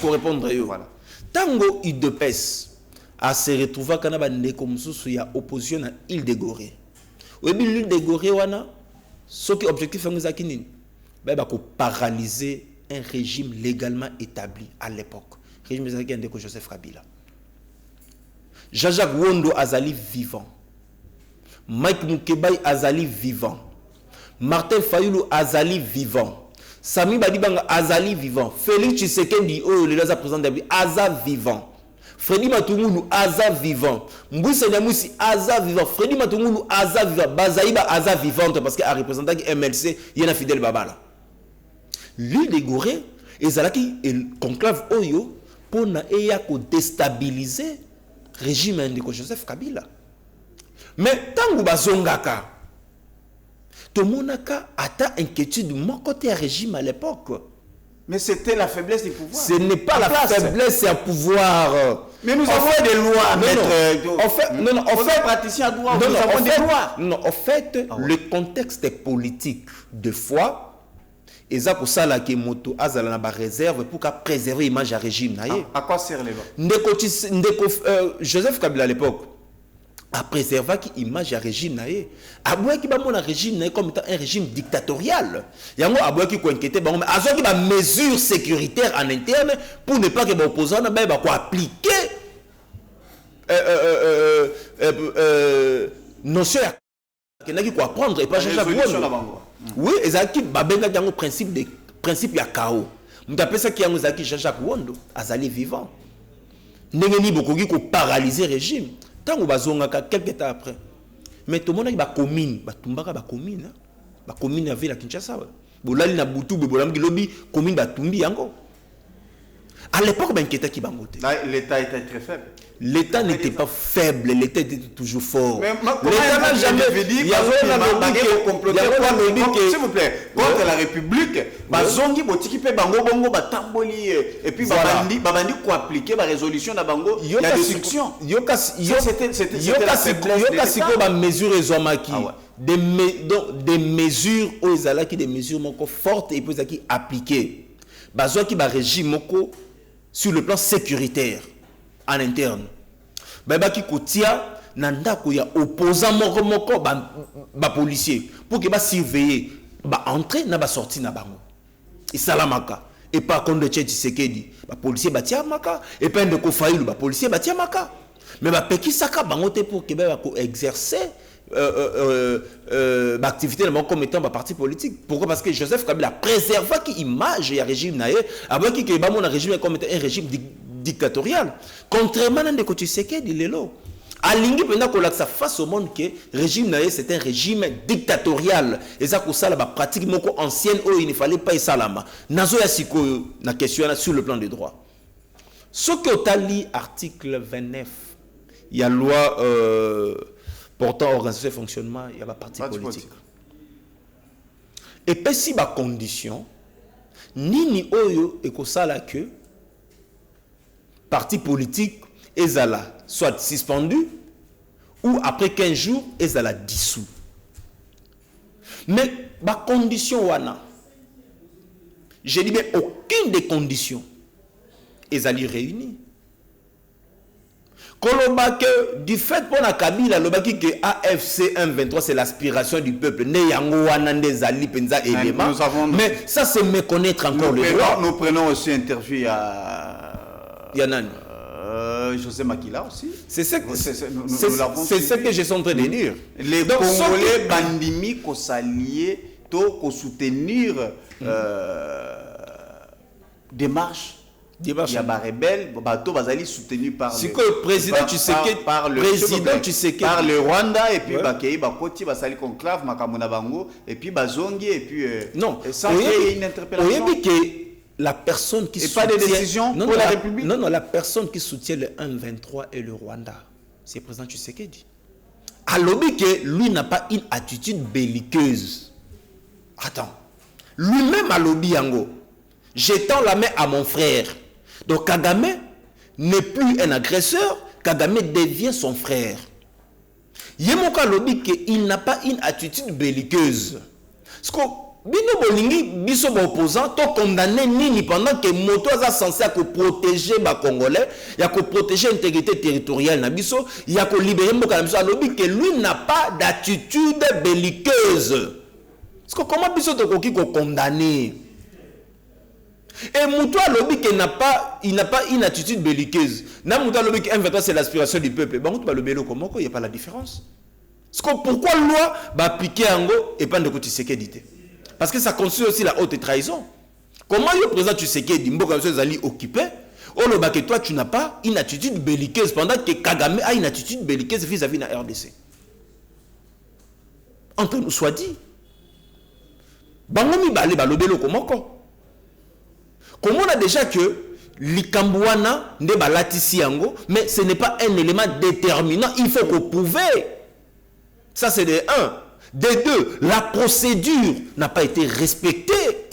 [SPEAKER 3] ko répondre yo voilà tango IDPS a se retrouver kana ba ndeko mususu ya opposition na Île de Gorée oyebi l'île de Gorée wana soki objectif yango ezaki nini ba ko paralyser un régime légalement établi à l'époque régime ezaki ndeko Joseph Kabila Jean-Jacques Wondo azali vivant Mike Mukebai azali vivant Martin Fayulu azali vivant Sami Badibanga azali vivant Félix Tshisekedi oh le président d'Abli aza vivant Freddy Matungulu aza vivant Mboussa Nyamusi aza vivant Freddy Matungulu aza vivant Bazaïba aza vivante parce que a représentant MLC yena Fidel Babala l'île de Gorée ezalaki conclave oyo pona eya ko déstabiliser régime de Joseph Kabila mais tangu bazongaka tomonaka ata inquiétude mon côté régime à l'époque.
[SPEAKER 2] Mais c'était la faiblesse du pouvoir.
[SPEAKER 3] Ce n'est pas la faiblesse du pouvoir.
[SPEAKER 2] Mais nous avons des lois.
[SPEAKER 3] En fait,
[SPEAKER 2] praticien droit. Nous avons des lois.
[SPEAKER 3] Non, en fait, le contexte politique de foi, et ça pour ça là que moto azala na ba réserve pour préserver l'image à régime.
[SPEAKER 2] À quoi sert les lois?
[SPEAKER 3] Joseph Kabila à l'époque a préservé l'image à régime naé. Aboué qui ba mon régime naé comme étant un régime dictatorial. Yango aboué qui ko inquiété ba mais azo qui ba mesures sécuritaires en interne pour ne pas que ba opposant ba ko appliquer notion que n'a qui ko apprendre et pas changer oui ezaki ba benga yango principe ya chaos. M'tapé ça qui yango ezaki Jacques Wondo azali vivant. Ndenge ni bokoki ko paralyser régime. Tant bazongaka quelques temps après mais tout le monde ba commune batumbaka ba commune ya ville à Kinshasa bolali na butu bolamki lobi commune batumbi yango à l'époque inquiété qui bangote
[SPEAKER 2] l'état était très faible.
[SPEAKER 3] L'état n'était pas faible, l'état était toujours fort.
[SPEAKER 2] L'État n'a jamais dit s'il vous plaît, contre la République, bazongi botiki pe bango bongo batamboli et puis babandi ko appliquer la résolution na bango la destruction. C'était la faiblesse
[SPEAKER 3] ba mesure ezomaki des mesures aux ezalaki des mesures moko fortes et puis ezaki appliquer. Bazwaki ba régime moko sur le plan sécuritaire en interne. Babaki kotia nandako ya opposant moko ba policier pour que ba surveiller ba entrer na ba sortir na bango. Et salamaka et pas contre Tshisekedi ba policier batia maka et pas de ko Fayulu ba policier batia maka. Mais ba peki saka bango te pour que ba ko exercer activité comme étant un parti politique. Pourquoi? Parce que Joseph Kabila préserva qui image et régime naé avant qui ba mon régime comme étant un régime dictatorial. Contrairement à de côté Tshisekedi lelo alingi penda ko laksa face au monde que régime naé c'est un régime dictatorial et ça ko sala ba pratique moko ancienne où il ne fallait pas salama nazo ya sikoyo na question sur le plan des droits. Ce que tali article 29 il y a loi portant organisation et fonctionnement, il y a un parti politique. Et puis si ma condition, ni oyo et que ça là que parti politique ezala soit suspendu ou après 15 jours ezala dissous. Mais ma condition wana, je dis bien aucune des conditions ezali réunies. Que du fait pour la Kabila, que AFC 123 c'est l'aspiration du peuple. Mais ça c'est méconnaître encore le droit.
[SPEAKER 2] Nous prenons aussi interview à
[SPEAKER 3] Yannan.
[SPEAKER 2] José Makila aussi.
[SPEAKER 3] C'est ce que je suis en train de dire.
[SPEAKER 2] Les Congolais bandimi qu'on s'allier, qu'on soutenir démarche. Il y a des rebelles, bateau bazali soutenu par
[SPEAKER 3] le président Tshisekedi
[SPEAKER 2] par le Rwanda et puis bakei bakoti basali conclave makamona bango et puis bazongi et puis
[SPEAKER 3] non
[SPEAKER 2] ça c'est une interpellation.
[SPEAKER 3] Que la personne qui
[SPEAKER 2] soutient... Et pas de décision pour la République?
[SPEAKER 3] Non, la personne qui soutient le 1-23 et le Rwanda, c'est le président Tshisekedi. Alors que lui n'a pas une attitude belliqueuse. Attends. Lui-même a lobby yango. J'étends la main à mon frère. Donc Kagame n'est plus un agresseur. Kagame devient son frère. Yemoka lobby qu'il n'a pas une attitude belliqueuse. Parce que bino bolingi biso ba opposant to condamner nini pendant que moto a censé protéger ba congolais, il y a que protéger l'intégrité territoriale na biso, il y a que libérer mboka na biso lobby que lui n'a pas d'attitude belliqueuse. Parce que comment biso to koki ko condamner? Et moto a lobby qu'il n'a pas une attitude belliqueuse. Na moto a lobby que M23 c'est l'aspiration du peuple. Ba moto ba lobelo comment il y a pas la différence. Parce que pourquoi loi ba piquer ango et pas de côté sécurité? Parce que ça constitue aussi la haute trahison. Comment le président Tshisekedi Mboka Zali occupé, au que toi tu n'as pas une attitude belliqueuse pendant que Kagame a une attitude belliqueuse vis-à-vis de la RDC. Entre nous soit dit. Bangomi balé balobelo komoko. Comme on a déjà que l'Ikambouana ne balatisi yango, mais ce n'est pas un élément déterminant. Il faut qu'on prouve. Ça c'est de 1. De 2, la procédure n'a pas été respectée.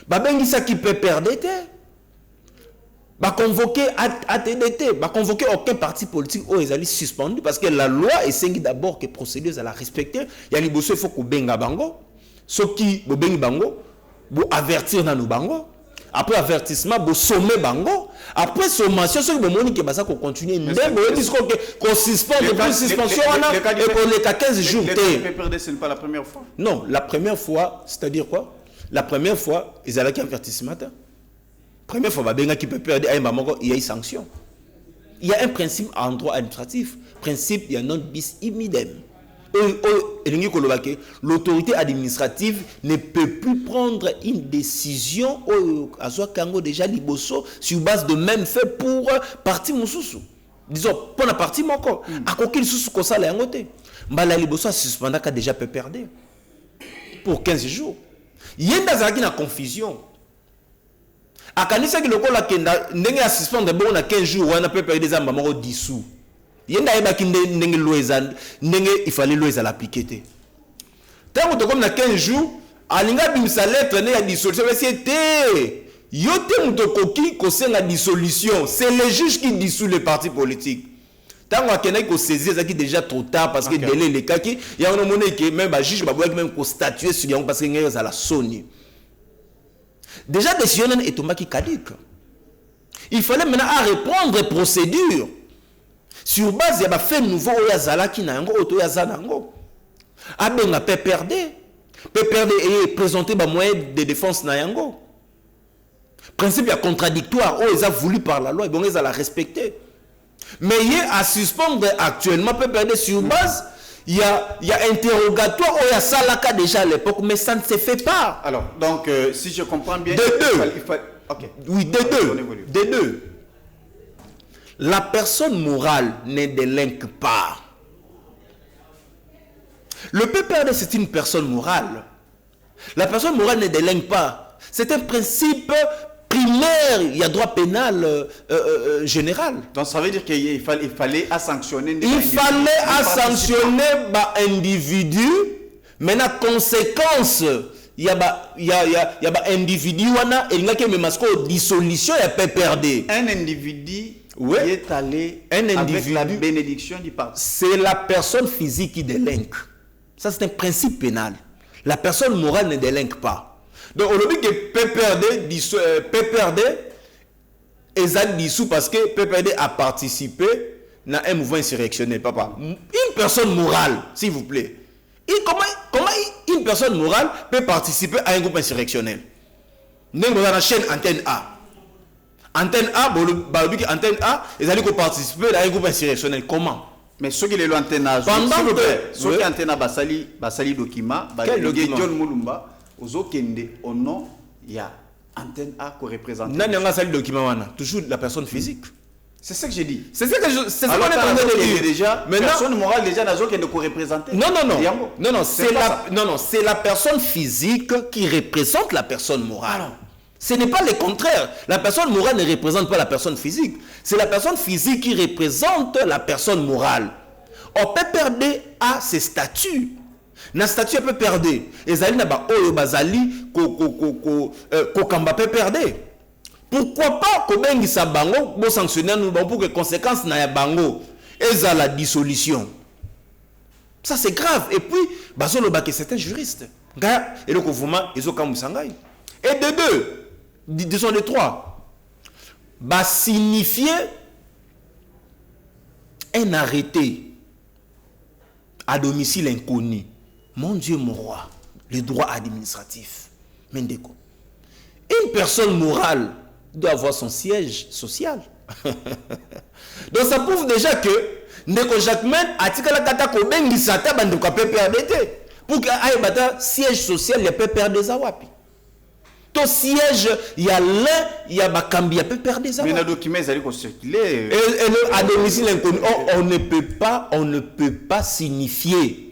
[SPEAKER 3] Babengisa qui peut perdre, convoquer ATDT, convoquer aucun parti politique où ils allaient suspendu parce que la loi essaye d'abord que la procédure la respecter. Il y a les bosseux, il faut qu'on benga bango. Ceux qui benga bango, pour avertir dans nos bango. Après avertissement, pour sommer bango. Après sommation, ceux qui vont dire que ça continue. Qu'on suspend depuis suspension et qu'on est à 15 jours.
[SPEAKER 2] Ce n'est pas la première fois.
[SPEAKER 3] Non, la première fois, c'est-à-dire quoi? La première fois, ils avaient un avertissement. La première fois, qui peut perdre, il y a une sanction. Il y a un principe en droit administratif. Principe, il y a non bis idem. L'autorité administrative ne peut plus prendre une décision déjà liboso sur base de même fait pour parti mususu. Disons pour la partie moko à kokil susu ko sala yangote mbala liboso suspenda ka déjà peut perdre pour 15 jours. Yenda zaki na confusion. Akanisa ki lokola kenda ndenge ya suspendre bon na 15 jours wana peut perdre des amba moko dissous. Yenda eba kinde ndenge loezan ndenge il fallait loeza la piqueter. Tant que comme na 15 jours alinga bimisa lettre ne ya dissolution c'était yote mutokoki ko senga dissolution, c'est le juge qui dissout les partis politiques. Tant qu'on a que saisir ça qui déjà trop tard parce que délai les cas qui il y a un moment que même ba juge ba même ko statuer sur yango parce que ngé za la soni. Déjà décision est tombé qui caduque. Il fallait maintenant à reprendre procédure. Sur base ya ba fait nouveau ya zala ki na yango auto ya zala yango. Abenga PPRD et présenter ba moyen de défense na yango. Principe contradictoire, ils ont voulu par la loi, et bon, ils ont la respecter. Mais il y a à suspendre actuellement, peut perdre sur base, il y a interrogatoire, il y a ça là déjà à l'époque, mais ça ne se fait pas.
[SPEAKER 2] Alors, donc, si je comprends bien...
[SPEAKER 3] Okay. Oui, des deux. La personne morale ne délinque pas. Le PPRD, c'est une personne morale. La personne morale ne délinque pas. C'est un principe primaire, il y a droit pénal général.
[SPEAKER 2] Donc ça veut dire qu'il fallait sanctionner.
[SPEAKER 3] Il fallait sanctionner un individu. Maintenant, conséquence, il y a un individu et il y a une dissolution et peut perdre.
[SPEAKER 2] Un individu qui est allé avec la bénédiction du parti.
[SPEAKER 3] C'est la personne physique qui délinque. Ça, c'est un principe pénal. La personne morale ne délinque pas. Donc, on a dit que PPRD est dissous parce que PPRD a participé à un mouvement insurrectionnel, papa. Une personne morale, s'il vous plaît. Comment une personne morale peut participer à un groupe insurrectionnel? Nous avons la chaîne Antenne A. Antenne A, ils allaient participer à un groupe insurrectionnel. Comment?
[SPEAKER 2] Mais ceux qui les l'antenne A, ceux qui antenne A, basali document, John Moulumba. Au nom, il y a Antenne A qui représente.
[SPEAKER 3] Toujours la personne physique.
[SPEAKER 2] C'est ce que j'ai dit.
[SPEAKER 3] C'est ce qu'on est en train de dire.
[SPEAKER 2] Déjà, personne morale déjà n'a qui ne représenter.
[SPEAKER 3] Non, c'est la personne physique qui représente la personne morale. Ce n'est pas le contraire. La personne morale ne représente pas la personne physique. C'est la personne physique qui représente la personne morale. On peut perdre à ses statuts. Na statut peut perdre. Ezali na ba oyo bazali ko kamba peut perdre. Pourquoi pas ko bengisa bango bo sanctionner nous pour que conséquence na ya bango eza la dissolution. Ça c'est grave. Et puis bazolo ba que certains juristes. Ga et le gouvernement ils ont comme sangai. Et de deux, disons les trois, va signifier un arrêté à domicile inconnu. Mon Dieu, mon roi, le droit administratif. Mendeko. Une personne morale doit avoir son siège social. Donc ça prouve déjà que Ndeko Jacquemain a dit que la kata ko bengi sata banduka PPRDT. Pour que aille bata siège social, il y a PPRD zawapi. Ton siège, il y a l'un, il y a Bakambi, il y a PPRD zawapi.
[SPEAKER 2] Mais les documents, ils allaient circuler.
[SPEAKER 3] Et à domicile inconnu, on ne peut pas signifier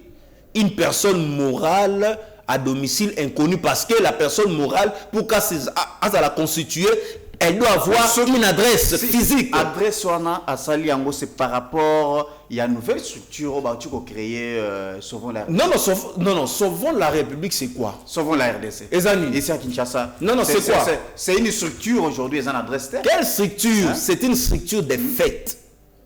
[SPEAKER 3] une personne morale à domicile inconnu parce que la personne morale, pour qu'elle la constituer, elle doit avoir une adresse physique.
[SPEAKER 2] Adresse à Saliango, c'est par rapport, il y a une nouvelle structure qui a créé Sauvons la RDC.
[SPEAKER 3] Non, Sauvons la République, c'est quoi?
[SPEAKER 2] Sauvons la RDC.
[SPEAKER 3] Et
[SPEAKER 2] c'est à Kinshasa.
[SPEAKER 3] Non, c'est quoi?
[SPEAKER 2] C'est une structure aujourd'hui, ils ont une adresse.
[SPEAKER 3] Quelle structure? C'est une structure des faits.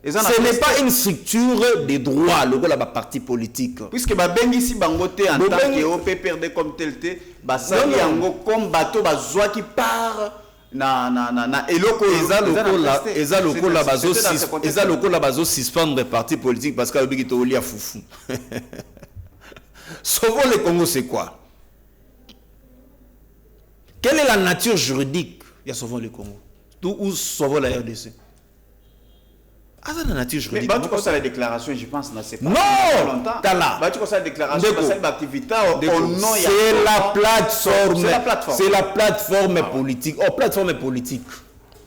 [SPEAKER 3] Ce n'est pas une structure des droits, le rôle de la parti politique.
[SPEAKER 2] Puisque Babengi si Bangote en tant que PPRD comme tel, Basali Yango comme bateau Bazoa qui part na eloko
[SPEAKER 3] eza lokola bazo suspendre parti politique parce que abiki to lia foufou. Sauvons le Congo, c'est quoi? Quelle est la nature juridique? Il y a Sauvons le Congo. Ou Sauvons la RDC. Ah, la nature juridique.
[SPEAKER 2] Mais tu connais la déclaration, je pense, c'est pas
[SPEAKER 3] longtemps. Tu
[SPEAKER 2] connais la déclaration, c'est l'activité
[SPEAKER 3] c'est la plateforme. C'est la plateforme politique. Oh, plateforme politique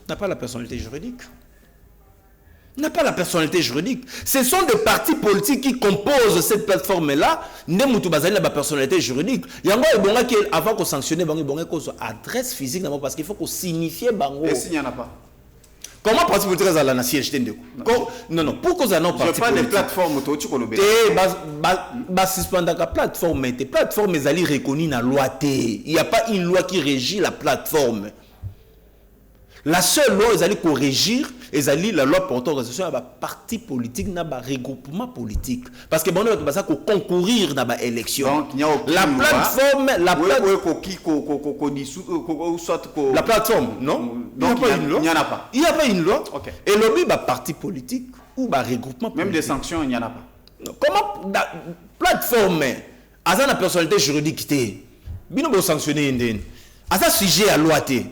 [SPEAKER 3] n'a pas la personnalité juridique. N'a pas la personnalité juridique. Ce sont des partis politiques qui composent cette plateforme-là. Ne mutu bazali la personnalité juridique. Yango e bonga qui avant qu'on sanctionne bango bonga qu'on adresse physique d'abord parce qu'il faut qu'on signifie bango.
[SPEAKER 2] Et s'il n'y en a pas.
[SPEAKER 3] Comment parti politique à la siège non, pour cause non parti politique. Je
[SPEAKER 2] parle des plateformes tu connais.
[SPEAKER 3] Suspendre la plateforme, les plateformes sont reconnues dans la loi. Il n'y a pas une loi qui régit la plateforme. La seule loi est corrigir la loi portant organisation à parti politique na ba regroupement politique parce que bon on va concourir dans ba élection. La plateforme la plateforme non,
[SPEAKER 2] donc il n'y en a pas.
[SPEAKER 3] Il n'y a pas une loi. Okay. Et le ba parti politique ou ba regroupement politique.
[SPEAKER 2] Même des sanctions il n'y en a pas.
[SPEAKER 3] Comment la plateforme a la personnalité juridique té bino bo sanctionner ndene a ça sujet à loi té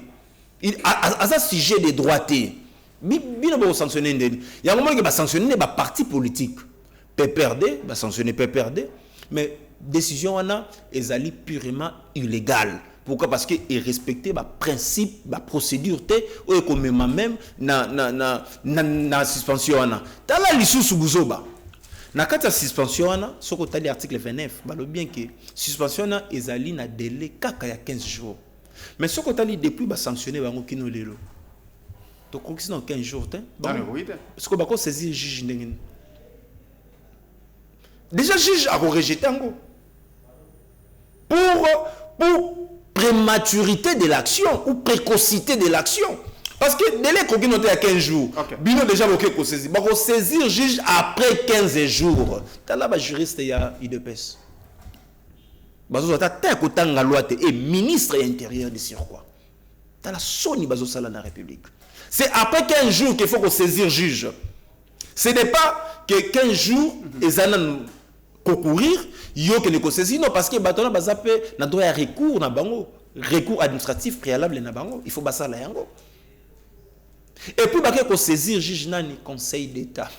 [SPEAKER 3] à ça sujet des droits té bino bo sanctionner ndene il y a un moment que ba sanctionner ba parti politique PPRD ba sanctionner PPRD mais décision wana ezali purement illégale. Pourquoi? Parce que il respectait ba principe ba procédure té ou ko même na suspension wana tala lisusu buzoba na kati ya suspension wana soko tali article 29 balo bien que suspension na ezali na délai kaka ya 15 jours mais soko tali depuis ba sanctionner bango kino lelo to kokisi dans 15 jours té parce que bako saisir juge ndengeni déjà juge a rejeté ngo pour prématurité de l'action ou précocité de l'action. Parce que délai qu'on noté à 15 jours, bino déjà bloqué qu'on saisit. Bon, saisir juge après 15 jours. T'as là, juriste, il y a IDPS. Bazo ta kotanga loi et ministre intérieur de surcroît. T'as la soni bazo sala na République. C'est après 15 jours qu'il faut qu'on saisir juge. Ce n'est pas que 15 jours et anan concourir, yo que ne saisir non parce que batona bazape na droit à recours na bango, recours administratif préalable na bango, il faut basa la yango. Et puis baké ko saisir juge nani conseil d'état.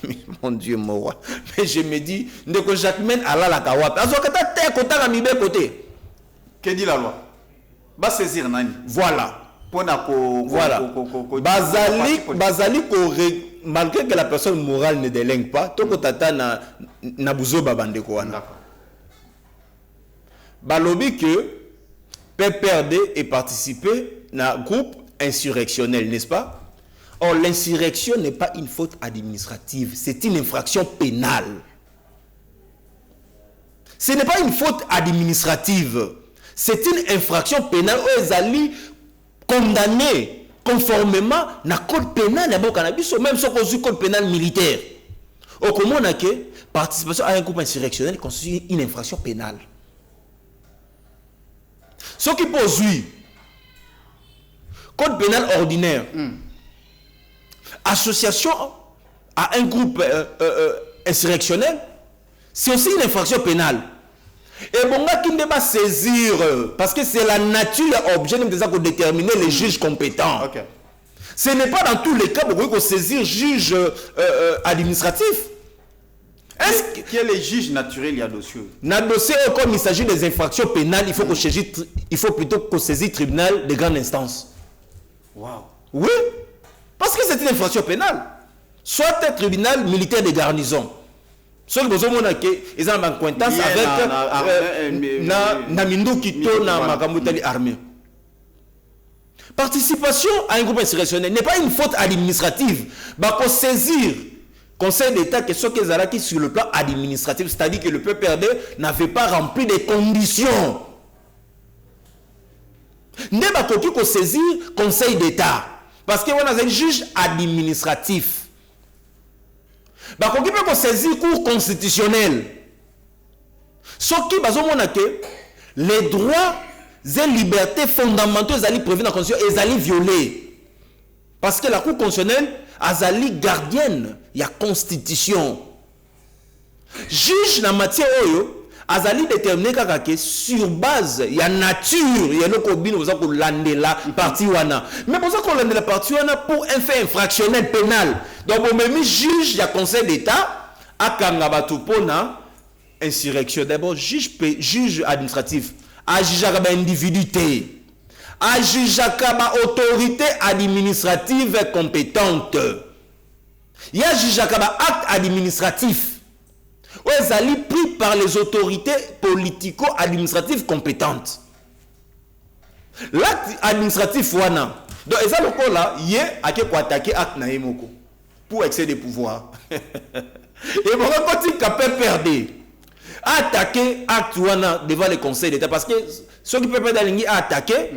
[SPEAKER 3] Mon Dieu mon roi. Mais je me dis ndeko Jacquemain ala la kawapi. Azokata te kotanga mibe côté.
[SPEAKER 2] Que dit la loi? Ba saisir nani?
[SPEAKER 3] Voilà.
[SPEAKER 2] Voilà.
[SPEAKER 3] Bazali malgré que la personne morale ne délingue pas, toko tata na buzo babandeko wana.
[SPEAKER 2] D'accord.
[SPEAKER 3] Balobi que PPRD est participé un groupe insurrectionnel, n'est-ce pas? Or, l'insurrection n'est pas une faute administrative, c'est une infraction pénale. Ce n'est pas une faute administrative, c'est une infraction pénale où ils allaient condamner conformément à la code pénal de cannabis, ou même sur le code pénal militaire. Au comment on a que participation à un groupe insurrectionnel constitue une infraction pénale. Ce qui pose code pénal ordinaire, association à un groupe insurrectionnel, c'est aussi une infraction pénale. Et bon, qui ne va saisir, parce que c'est la nature objet de déterminer les juges compétents.
[SPEAKER 2] Okay.
[SPEAKER 3] Ce n'est pas dans tous les cas pour qu'on saisir juge administratif.
[SPEAKER 2] Qui est le juge naturel il y a dossier?
[SPEAKER 3] Dans le dossier, comme il s'agit des infractions pénales, il faut plutôt qu'on saisisse tribunal de grande instance.
[SPEAKER 2] Wow.
[SPEAKER 3] Oui, parce que c'est une infraction pénale. Soit un tribunal militaire de garnison. Soit que vous avez une acquaintance avec Namindu Kito na Makamutali armée. Participation à un groupe insurrectionnel n'est pas une faute administrative. Bah, qu'on saisir Conseil d'État que ce qui sur le plan administratif, c'est-à-dire que le PPRD n'avait pas rempli des conditions. Ne pas qu'on saisir Conseil d'État parce qu'on a un juge administratif. Bah, qu'on peut saisir cour constitutionnelle. Ce qui va que les droits et libertés fondamentaux allaient prévus dans la Constitution et allaient violer. Parce que la cour constitutionnelle azali gardienne, il y a constitution. Juge la matière oyo azali déterminé que sur base il y a nature, il y a le cobine vous avez la partie wana. Mais pour ça qu'on lande la partie wana pour un fait infractionnel pénal. Donc on même juge il y a conseil d'État à Kangabatu pona insurrection. D'abord juge administratif, à juge individuité. À juger la autorité administrative compétente. Il y a juger acte administratif. Où ils allaient pris par les autorités politico-administratives compétentes. L'acte administratif wana. Donc ils ont là, il y a attaquer acte naïmoko pour excès de pouvoir. Et bon quand il peut perdre attaquer acte wana devant le Conseil d'État parce que ceux qui peuvent perdre à attaquer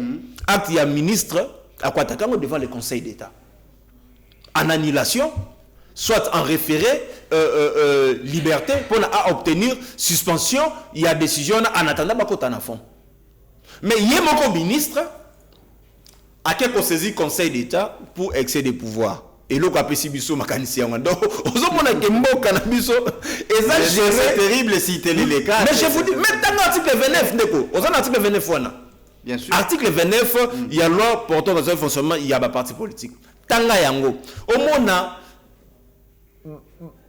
[SPEAKER 3] acte, il y a ministre à quoi attaquer devant le Conseil d'État. En annulation, soit en référé, liberté, pour obtenir suspension, il y a décision en attendant à fond. Mais il y a mon ministre à quel qu'on saisit Conseil d'État pour excès de pouvoir. Et l'autre a Sibiso mécanicien. Donc,
[SPEAKER 2] c'est terrible si tel est le cas.
[SPEAKER 3] Mais je vous dis, même dans l'article 29, l'article 29,
[SPEAKER 2] bien sûr.
[SPEAKER 3] Article 29, il y a loi portant dans le fonctionnement, il y a un parti politique. Tanga yango. Au moins,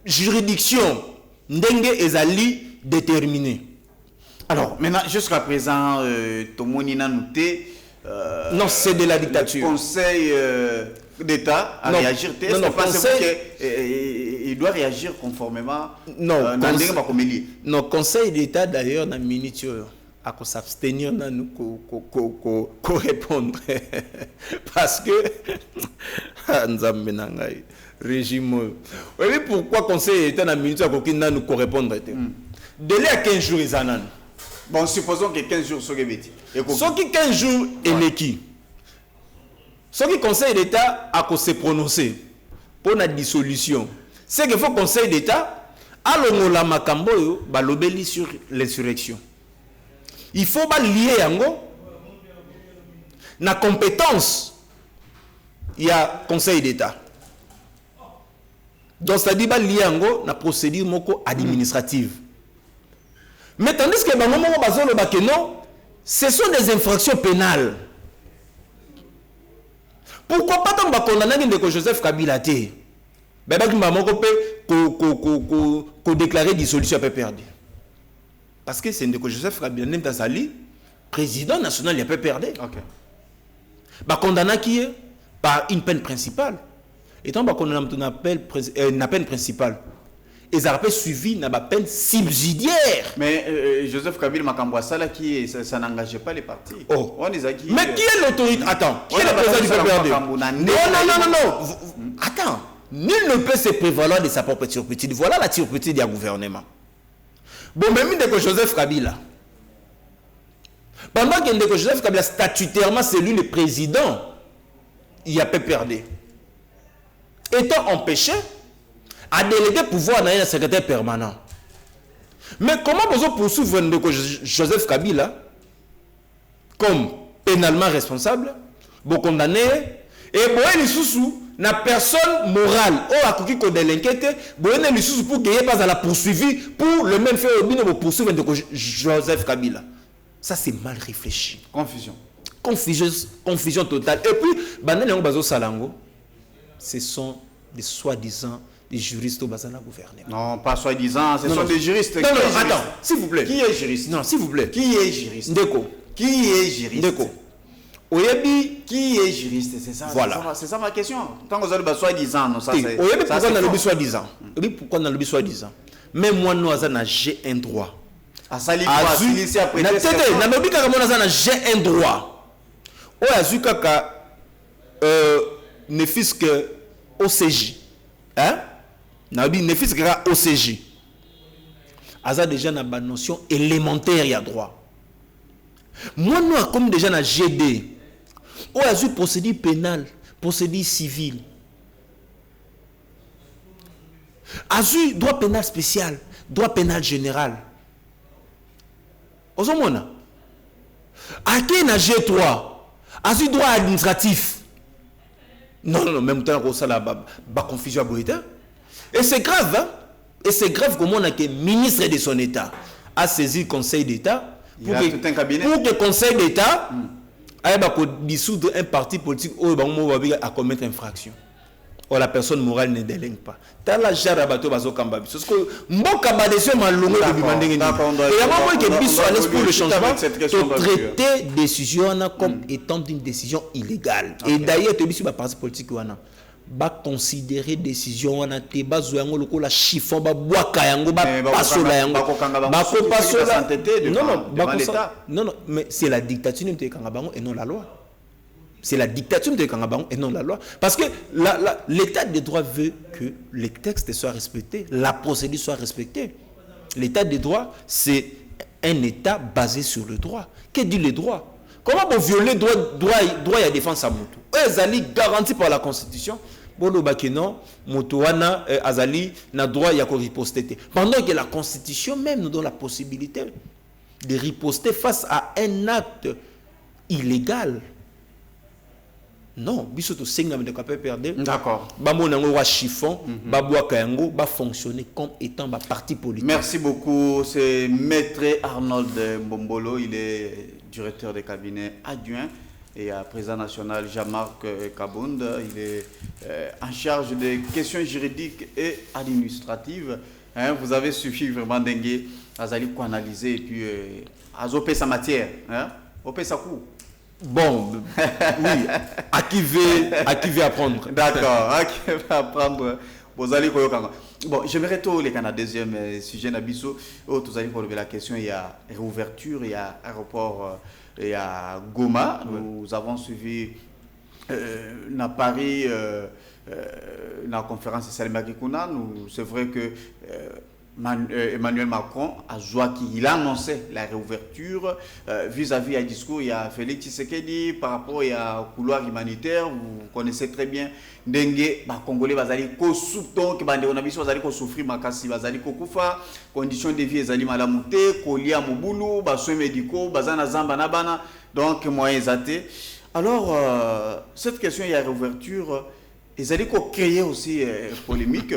[SPEAKER 3] juridiction, ndenge ezali déterminée.
[SPEAKER 2] Alors, maintenant, jusqu'à présent, Tomonina Nouté.
[SPEAKER 3] Non, c'est de la dictature.
[SPEAKER 2] Le Conseil d'État à réagir. Il doit réagir conformément.
[SPEAKER 3] Non, non, Conseil d'État d'ailleurs n'a minute à s'abstenir à nous répondre parce que régime. Oui, pourquoi Conseil d'État n'a minute à nous répondre? Délai à 15 jours ils en.
[SPEAKER 2] Bon, supposons que 15 jours sont bêtis.
[SPEAKER 3] Ce qui 15 jours est qui? Ce qui Conseil d'État a se prononcer pour la dissolution, c'est qu'il faut Conseil d'État à l'ongola makambo balobeli sur l'insurrection. Il faut lier yango na compétence. Il y a Conseil d'État. Donc c'est-à-dire lier yango na procédure moko administrative. Mais tandis que non, ce sont des infractions pénales. Pourquoi pas tant condamner de Joseph Kabila té? Qu'on déclarer dissolution à PPRD. Parce que c'est de Joseph Kabila n'est pas président national il a PPRD. OK. Condamné qui est par une peine principale. Étant condamné une peine principale. ils auraient suivi na ba peine subsidiaire.
[SPEAKER 2] Mais Joseph Kabila Makambouassala, ça n'engageait pas les partis.
[SPEAKER 3] Oh.
[SPEAKER 2] On les a qui,
[SPEAKER 3] Mais qui est l'autorité? Attends, qui est le président du PPRD? Non. Attends, nul ne peut se prévaloir de sa propre turpitude. Voilà la turpitude du gouvernement. Bon, même dès que Joseph Kabila, pendant que Joseph Kabila statutairement c'est lui le président, il y a PPRD. Étant empêché à déléguer pouvoir dans un secrétaire permanent. Mais comment vous poursuivre Joseph Kabila comme pénalement responsable, vous condamnez et vous sous na personne morale ou à qui qu'on délinquete, vous avez sous pour qu'il n'y ait pas à la poursuivi pour le même fait au bien de poursuivre Joseph Kabila. Ça c'est mal réfléchi. Confusion totale. Et puis, Banane Bazo Salango, ce sont des soi-disant des juristes au Bazana gouvernement.
[SPEAKER 2] Non, pas soi-disant, ce sont des juristes.
[SPEAKER 3] Non, attends, s'il vous plaît.
[SPEAKER 2] Qui est juriste?
[SPEAKER 3] Non, s'il vous plaît.
[SPEAKER 2] Qui est juriste?
[SPEAKER 3] Ndeko.
[SPEAKER 2] Qui est juriste?
[SPEAKER 3] Ndeko. Oyebi.
[SPEAKER 2] Qui est juriste? C'est ça.
[SPEAKER 3] Voilà.
[SPEAKER 2] C'est ça ma question. Quand vous allez soi-disant, non, ça c'est.
[SPEAKER 3] Oyebi, pourquoi on a le soi-disant? Oyebi, pourquoi on a le soi-disant? Mais moi, nous, j'ai un droit.
[SPEAKER 2] À sali quoi? S'initier après.
[SPEAKER 3] J'ai un droit. Oyazu kaka ne fils que OCJ. Hein? Nabi ne fils que OCJ. Aza déjà na ba notion élémentaire ya droit. Moi nous comme déjà na GD. Oyazu procédure pénale, procédure civile. Azu droit pénal spécial, droit pénal général. Ozomona. Ake na G3. Azu droit administratif. Non, même temps, ça la confusion à. Et c'est grave, hein? Et c'est grave comme on a que ministre de son État a saisi le Conseil d'État pour que le Conseil d'État aille dissoudre un parti politique où il a commettre infraction. Or la personne morale ne délingue pas. T'as la jarre à bateau bazo kamba. Parce que mon kabadesio m'a longué de demander. Et il y a vraiment que biso à l'esprit le changement de traiter décision comme étant une décision illégale. Et d'ailleurs te biso ba parti politique wana ba considérer décision wana te ba zo yango lokola chiffon ba boaka yango ba pasola yango ba ko pasola. Non, mais c'est la dictature de kanga bango et non la loi. C'est la dictature de Kangabang et non la loi. Parce que l'état de droit veut que les textes soient respectés, la procédure soit respectée. L'état de droit, c'est un état basé sur le droit. Que dit le droit? Comment vous violer droit à défense à Moutou? Azali garanti par la Constitution. Bolo Bakeno, Moutouana, Azali n'a droit à riposter. Pendant que la Constitution même nous donne la possibilité de riposter face à un acte illégal. Non, bisoto senga me de perdre.
[SPEAKER 2] D'accord.
[SPEAKER 3] Bamonango wa chiffon, babouaka yango, ba fonctionner comme étant ba parti politique.
[SPEAKER 2] Merci beaucoup. C'est Maître Arnold Bombolo, il est directeur de cabinet adjoint et président national Jean-Marc Kabound, il est en charge des questions juridiques et administratives. Hein, vous avez suffi vraiment d'enguer Azali pour analyser et puis azopé sa matière, hein, opé sa coup.
[SPEAKER 3] Bon, oui, à qui veut apprendre.
[SPEAKER 2] D'accord, à qui veut apprendre. Vous allez bon, j'aimerais tout les Canadiens, deuxième sujet Nabiso. Vous allez relever la question, il y a réouverture, il y a aéroport, il y a Goma. Nous avons suivi dans Paris, la conférence de Salim Agikuna. C'est vrai que Emmanuel Macron il a annoncé la réouverture vis-à-vis un discours. Il y a Félix Tshisekedi par rapport à couloir humanitaire. Vous connaissez très bien Dengue, Congolais bazali ko donc bande on a biso bazali ko souffrir makasi bazali ko kufa conditions de vie ezali malamute ko lia mobulu ba soins médicaux bazana zamba na bana donc moyens até. Alors cette question il y a réouverture ezali ko créer aussi polémique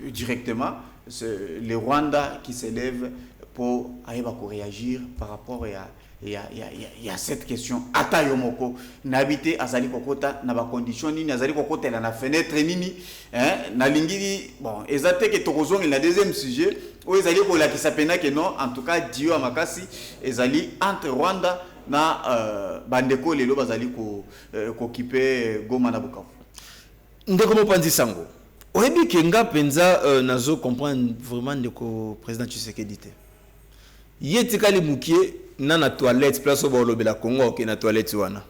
[SPEAKER 2] directement. C'est le Rwanda qui s'élève pour réagir par rapport à cette question. Ata yomoko n'habiter azali kokota na ba condition ni azali kokota na fenêtre nini hein na lingiri bon ezate que tokozong la deuxième sujet où ezali ko la qui s'appelle que non en tout cas Dio Amakasi ezali entre Rwanda na bandeko lelo bazali ko occuper Goma na Bukavu.
[SPEAKER 3] Ndeko Mopanzi Sango. oyebi kenga penza nazo comprendre vraiment ndeko président Tshisekedi te yeti kali mukie na toilette place au lobela Congo ke na toilette wana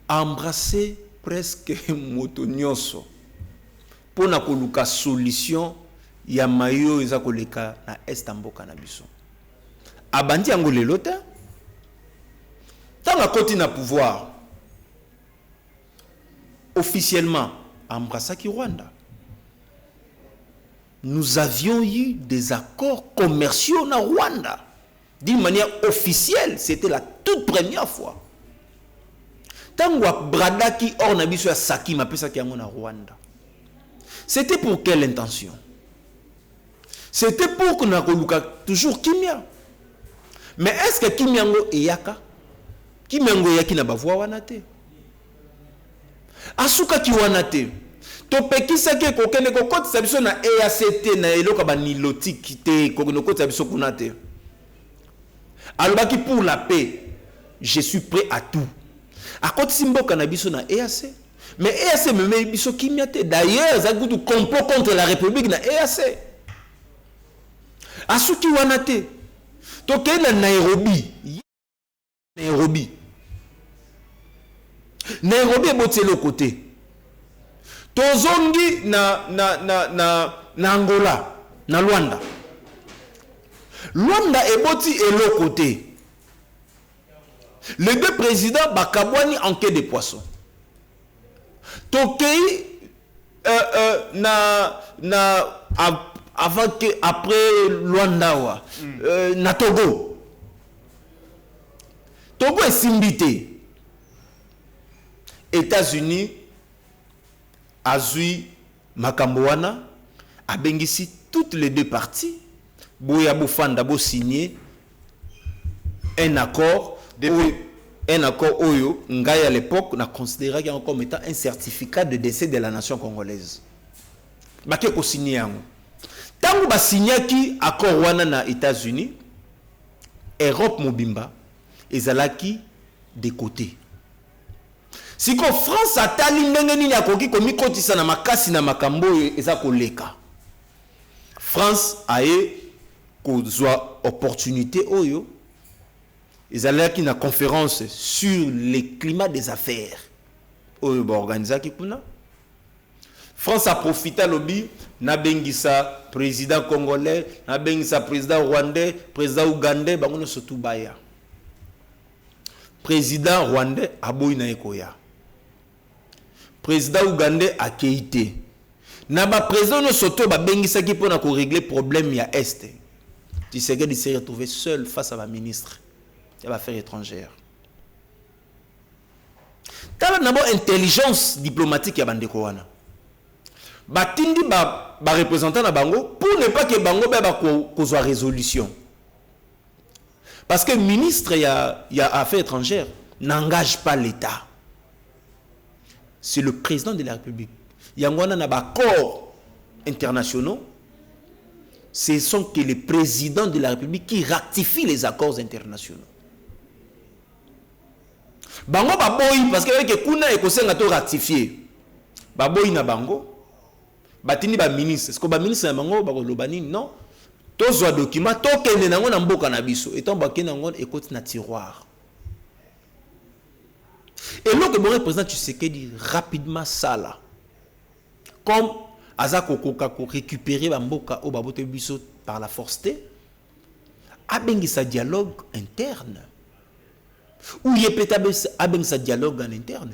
[SPEAKER 3] embrasser presque moto nyonso pona koluka solution ya mayo eza koleka na est mboka na biso abandi yango lelo te tanga koti na pouvoir officiellement embrasser ki Rwanda. Nous avions eu des accords commerciaux na Rwanda d'une manière officielle, c'était la toute première fois. Tangwa brada ki or na biso ya saki mapesa ki yango na Rwanda. C'était pour quelle intention? C'était pour que na koluka toujours kimia. Mais est-ce que kimia ngo eyaka? Kimia ngo yaki na bavwa wana te? Asuka ki wana te? Topekisa ke kokene kokoti sabiso na EACT na eloka ba nilotique te kokene kokoti sabiso kuna te. Alobaki pour la paix, je suis prêt à tout. Akoti simboka na biso na EAC. Mais EAC me met biso kimia te. D'ailleurs, ça goûte complot contre la République na EAC. Asuki wana te. Toke na Nairobi. Nairobi est boté le côté. Tozongi na Angola, na Luanda. Luanda est boté et le côté. Les deux présidents bakabwani en quai de poissons. Tokei avant que après Luanda na Togo. Togo est simbité. États-Unis azui makamboana abengisi toutes les deux parties boya bofanda bo signer un accord oyo ngai à l'époque na considéré comme étant un certificat de décès de la nation congolaise baké ko signer yango tango ba signaki accord wana na États-Unis Europe mobimba ezalaki de côté. Si ko France atali ndenge nini akoki komi kotisa na makasi na makambo eza koleka. France aye kozwa opportunité oyo ezalaki na conférence sur le climat des affaires oyo ba organizaki kuna. France a profité lobby na bengisa président congolais, na bengisa président rwandais, président ougandais bangono sotu baya. Président rwandais aboyi na ekoya. Président ougandais a keité. Na ba président no soto ba bengisa ki pona ko régler problème ya est. Tshisekedi s'est retrouvé seul face à la ministre des Affaires étrangères. Tala nabo intelligence diplomatique ya bandeko wana. Batindi ba représentant na bango pour ne pas que bango ba kozwa résolution. Parce que le ministre y a Affaires étrangères n'engage pas l'État. C'est le président de la République. Il y a un accord internationaux. Ce sont que les présidents de la République qui ratifient les accords internationaux. Bango baboyi parce que kuna ekosenga to ratifier. Baboyi na bango. Batini ba ministre. Est-ce que ba ministre na bango ba lobani non. Tozwa document tokende nango na mboka na biso. Etant bakena nango ekoti na tiroir. Et là, le président Tshisekedi rapidement ça là. Comme Azako Kokako récupérer Bamboka au Babote Biso par la force T, a bengi sa dialogue interne. Ou il y a peut-être sa dialogue en interne.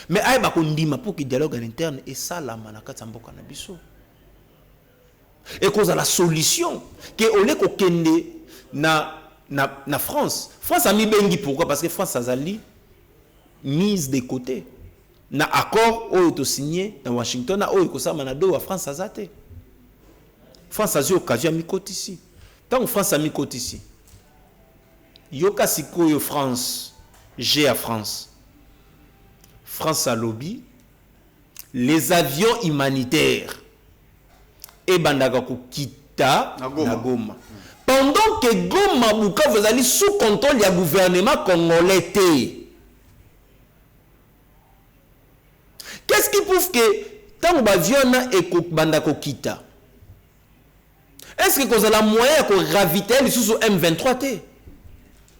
[SPEAKER 3] Mais aïe bakondima pour qu'il dialogue en interne et ça la manaka Mboka na biso. Et cause à la solution que ole ko kende na France. France a mis bengi pourquoi? Parce que France a zali mise de côté. Na accord oyo signé dans Washington na oyo kosa manado à France azate. France a eu occasion mi côté ici. Tant France a mis côté ici. Yoka sikoyo France, j'ai à France. France a lobby les avions humanitaires et bandaka ko kita na Goma. Pendant que Goma Buka vous allez sous contrôle du gouvernement congolais. Qu'est-ce qui prouve que tant que l'avion est banda kokita, est-ce que vous avez moyen de ravitailler sur M23 t?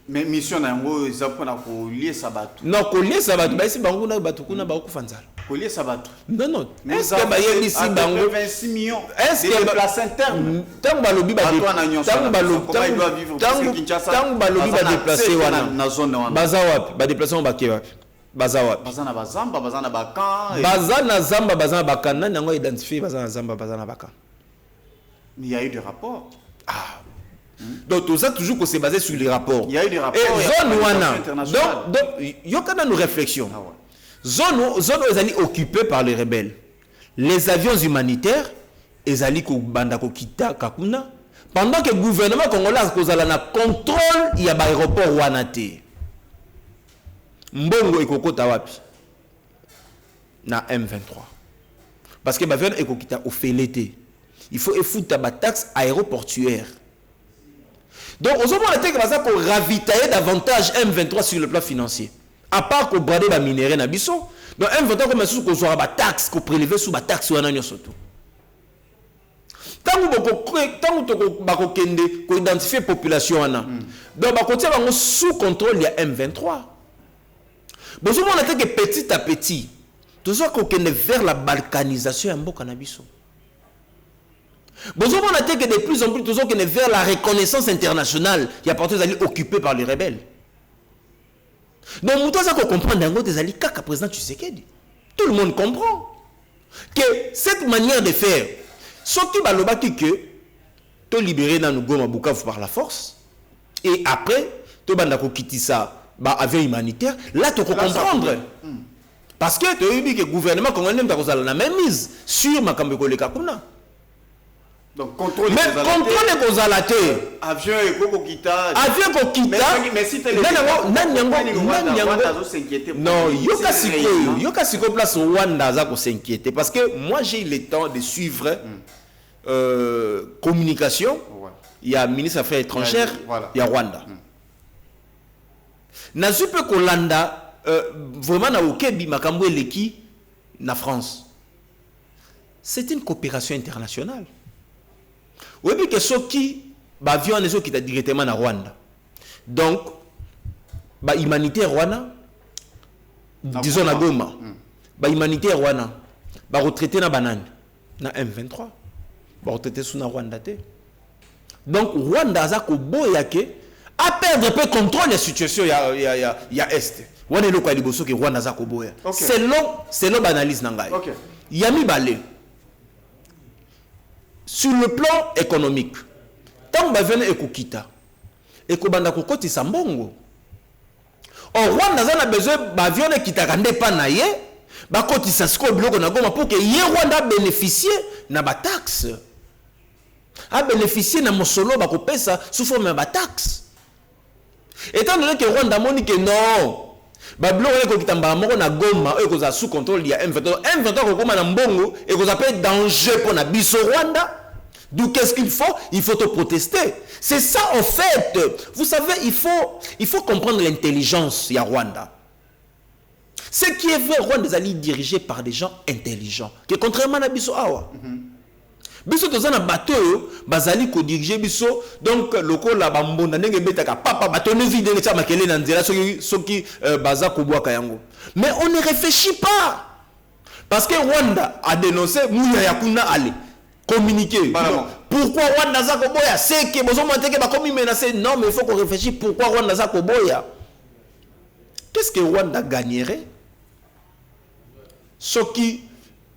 [SPEAKER 2] Mais mission nango ezapona ko lier sabatu.
[SPEAKER 3] Non, ko lier sabatu ba isi bango na batu kuna ba okufanzala.
[SPEAKER 2] Ko lier sabatu.
[SPEAKER 3] Non. Est-ce que ba yebi si bango
[SPEAKER 2] 26 millions.
[SPEAKER 3] Est-ce que
[SPEAKER 2] place interne?
[SPEAKER 3] Tant ba lobi ba tant ba lobi ba déplacer wana
[SPEAKER 2] na zone wana.
[SPEAKER 3] Baza wapi? Ba déplacer ba ke wapi? Baza wapi?
[SPEAKER 2] Bazana bazamba, bazana bakan.
[SPEAKER 3] Bazana zamba, bazana bakan. Nani yango identifier bazana zamba, bazana bakan.
[SPEAKER 2] Mais il y a eu des rapports.
[SPEAKER 3] Ah. Donc tout ça toujours qu'on s'est basé sur les rapports.
[SPEAKER 2] Il y a eu des rapports.
[SPEAKER 3] Et zone wana. Donc il y a quand même nos réflexions.
[SPEAKER 2] Ah ouais.
[SPEAKER 3] Zone où ils occupée par les rebelles. Les avions humanitaires, ils allaient ko banda ko kita kakuna. Pendant que le gouvernement congolais a un contrôle, il y a l'aéroport Wanate. Mbongo et kokota wapi na M23. Parce que l'avion est kokita au félété. Il faut foutre la taxe aéroportuaire. Donc, on a été pour ravitailler davantage M23 sur le plan financier. À part qu'on brade les minéraux na biso, donc M23 comme sous qu'on soit taxe, qu'on prélever sous la taxe ou un surtout. Tant qu'on identifier la population, donc on sous contrôle il y a M23. Bon, on a été que petit à petit, tout ça qu'on vers la balkanisation en Bokanabiso. Bon, on a été que de plus en plus, tout ça qu'on est vers la reconnaissance internationale, il y a partout des occupés par les rebelles. Donc, tout ça qu'on comprend dans des alliés, qu'à président Tshisekedi, tout le monde comprend que cette manière de faire, ce qui va le battre que tu libéré dans nous Goma Bukavu par la force, et après, tu vas quitter ça, avion humanitaire, là tu peux comprendre. Parce que tu as dit que le gouvernement congolais a la même mise sur Makambeko le Kakuna.
[SPEAKER 2] Donc contrôle
[SPEAKER 3] les Kozalate.
[SPEAKER 2] Avion et Kokita.
[SPEAKER 3] Avion Kokita.
[SPEAKER 2] Mais si tu es
[SPEAKER 3] non, yoka siko place Rwanda za ko s'inquiéter parce que moi j'ai eu le temps de suivre communication. Il y a ministre des Affaires étrangères, il y a Rwanda. Nazupe Kolanda vraiment na okebi makambo eleki na France. C'est une coopération internationale. Oui, mais que ce qui avion les autres qui est directement à Rwanda. Donc, humanitaire Rwanda, disons à Goma, humanitaire Rwanda, retraité na banane, na M23, retraité sous na Rwanda. Donc, Rwanda a à perdre peu contrôle de la situation, il y a Est. Rwanda est le cas de Rwanda a c'est l'homme analyse nangai. Il y a mis balé. Sur le plan économique, tant que vous avez Kokita, et que vous avez Kokoti Sambongo, au Rwanda a besoin d'avion qui t'a rendu pas naïe, Bakoti Sasko Bloko Nagoma pour que Rwanda bénéficie de la taxe. A bénéficié de mon solo Bakopesa sous forme de taxe. Étant donné que Rwanda moni que non, Bloko qui t'a mort na Goma, et que vous avez sous contrôle, il y a M23 comme un mbongo, et que vous avez danger pour la biso Rwanda. D'où qu'est-ce qu'il faut? Il faut te protester. C'est ça en fait. Vous savez, il faut comprendre l'intelligence, il y a Rwanda. Ce qui est vrai, Rwanda est dirigé par des gens intelligents. Que contrairement à Biso Awa. Biso dans un bateau, bazali ko diriger biso donc loko la bambonda ndenge betaka papa bateau ne vide ça makele na nzela soki baza ko boaka yango. Mais on ne réfléchit pas. Parce que Rwanda a dénoncé Mouya Yakuna Ali. Communiquer. Pourquoi Rwanda za koboya? C'est que besoin de que ba komi menacer. Non, mais il faut qu'on réfléchisse pourquoi Rwanda za koboya. Qu'est-ce que Rwanda gagnerait? Ce qui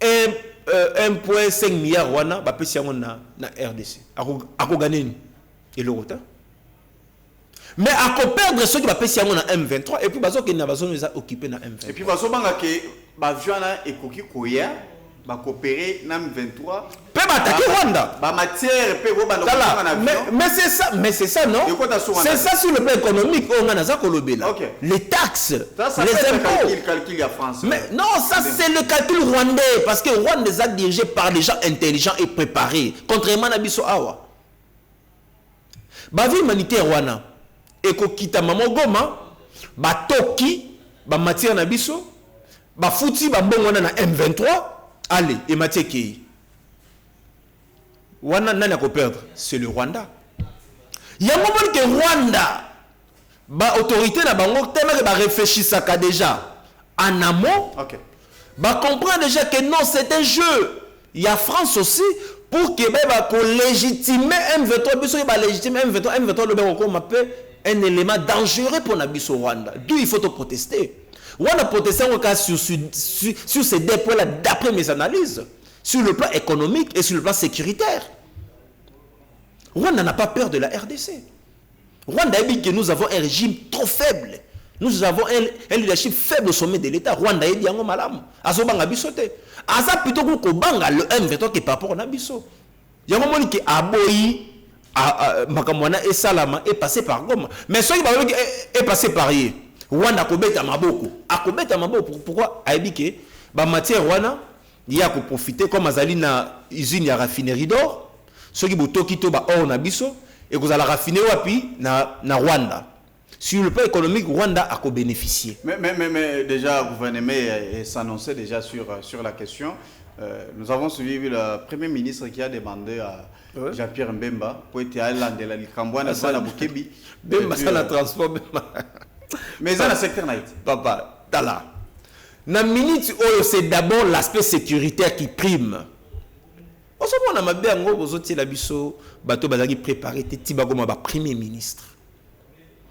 [SPEAKER 3] 1,5 milliard Rwanda ba pesi yango na RDC. Ako gagner et le retard. Mais à perdre ceux qui va pesi yango na M23 et puis bazo que na bazo nous a occupé na M23.
[SPEAKER 2] Et puis bazo banga que ba viana et koki koya ba coopérer na M23
[SPEAKER 3] peut attaquer Rwanda
[SPEAKER 2] ba matière peut ba
[SPEAKER 3] mais c'est ça non, c'est ça sur le plan économique on a za kolobela les taxes
[SPEAKER 2] ça,
[SPEAKER 3] les impôts
[SPEAKER 2] calcul à France
[SPEAKER 3] mais non ça c'est le calcul rwandais parce que Rwanda est dirigé par des gens intelligents et préparés contrairement à biso awa ba vie humanitaire wana et ko kita mama Goma ba toki ba matière na biso ba fouti ba bongo na M23 allez et Mathieu Kei wana nani a perdre c'est le Rwanda yango moni que Rwanda ba autorité na bango tellement que ba réfléchissaka déjà en amont ba comprendre déjà que non c'est un jeu. Il y a France aussi pour que ba légitimer M23 biso ba légitimer M23 le ben m'appelle un élément dangereux pour Nabiso Rwanda. D'où il faut te protester. Rwanda protester en cas sur ces deux points là d'après mes analyses, sur le plan économique et sur le plan sécuritaire. Rwanda n'a pas peur de la RDC. Rwanda dit que nous avons un régime trop faible. Nous avons un leadership faible au sommet de l'État. Rwanda dit yango malamu. Azo banga biso te. Asa plutôt ko banga le M23 qui par rapport na biso. Yango moni ki aboyi makamwana et Salama est passé par Goma. Mais ceux qui est passé par hier. Rwanda kobeta maboko. Akobeta maboko pourquoi aibike ba matière Rwanda il y a ko profiter comme azali na usine ya raffinerie d'or. Ceux qui botoki to ba or na biso et que la raffiner wapi na Rwanda. Sur le plan économique, Rwanda a bénéficié.
[SPEAKER 2] Mais déjà, le gouvernement s'annonçait déjà sur la question. Nous avons suivi le Premier ministre qui a demandé à Jean-Pierre Mbemba pour être à l'Inde de la Likambouane, à la Bukebi.
[SPEAKER 3] Mbemba, ça la transforme.
[SPEAKER 2] Mais dans le secteur naït.
[SPEAKER 3] Papa, t'as là. Dans la minute où c'est d'abord l'aspect sécuritaire qui prime. On se voit dans ma bien, on se dit la biso, bateau bazaki préparé, Tibagoma, Premier ministre.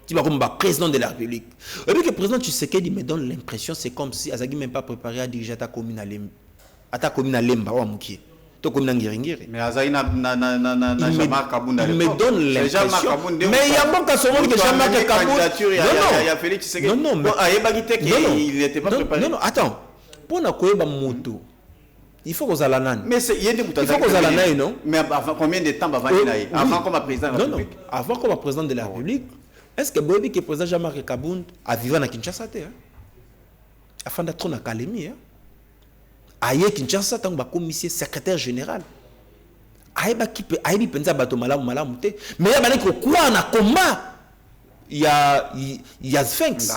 [SPEAKER 3] Tu vas comme président de la République. Et puis que le président Tshisekedi me donne l'impression c'est comme si Azagi même pas préparé à diriger ta commune à Lemba. À ta commune à Lemba ou à Mouki. Ta commune à Ngiringiri.
[SPEAKER 2] Mais Azagi n'a Jean-Marc Kaboun à
[SPEAKER 3] l'époque. Il me donne l'impression. Mais il y a bon qu'à ce moment que Jean-Marc Kaboun.
[SPEAKER 2] Il y a Félix Tshisekedi.
[SPEAKER 3] Non, mais.
[SPEAKER 2] Il n'était pas préparé.
[SPEAKER 3] Non, attends. Pour na koyeba moto. Il faut qu'on aille là.
[SPEAKER 2] Mais il
[SPEAKER 3] faut qu'on aille là, non?
[SPEAKER 2] Mais avant combien de temps avant avant comme président de la République?
[SPEAKER 3] Avant comme président de la République. Est-ce que Boyebi qui est président Jean-Marc Kaboun a vécu à Kinshasa afin d'être à Kalemi aye Kinshasa tant que commissaire secrétaire général aïba qui peut aïbi penza bato malamu te mais ya bana ko quoi na combat il y a Sphinx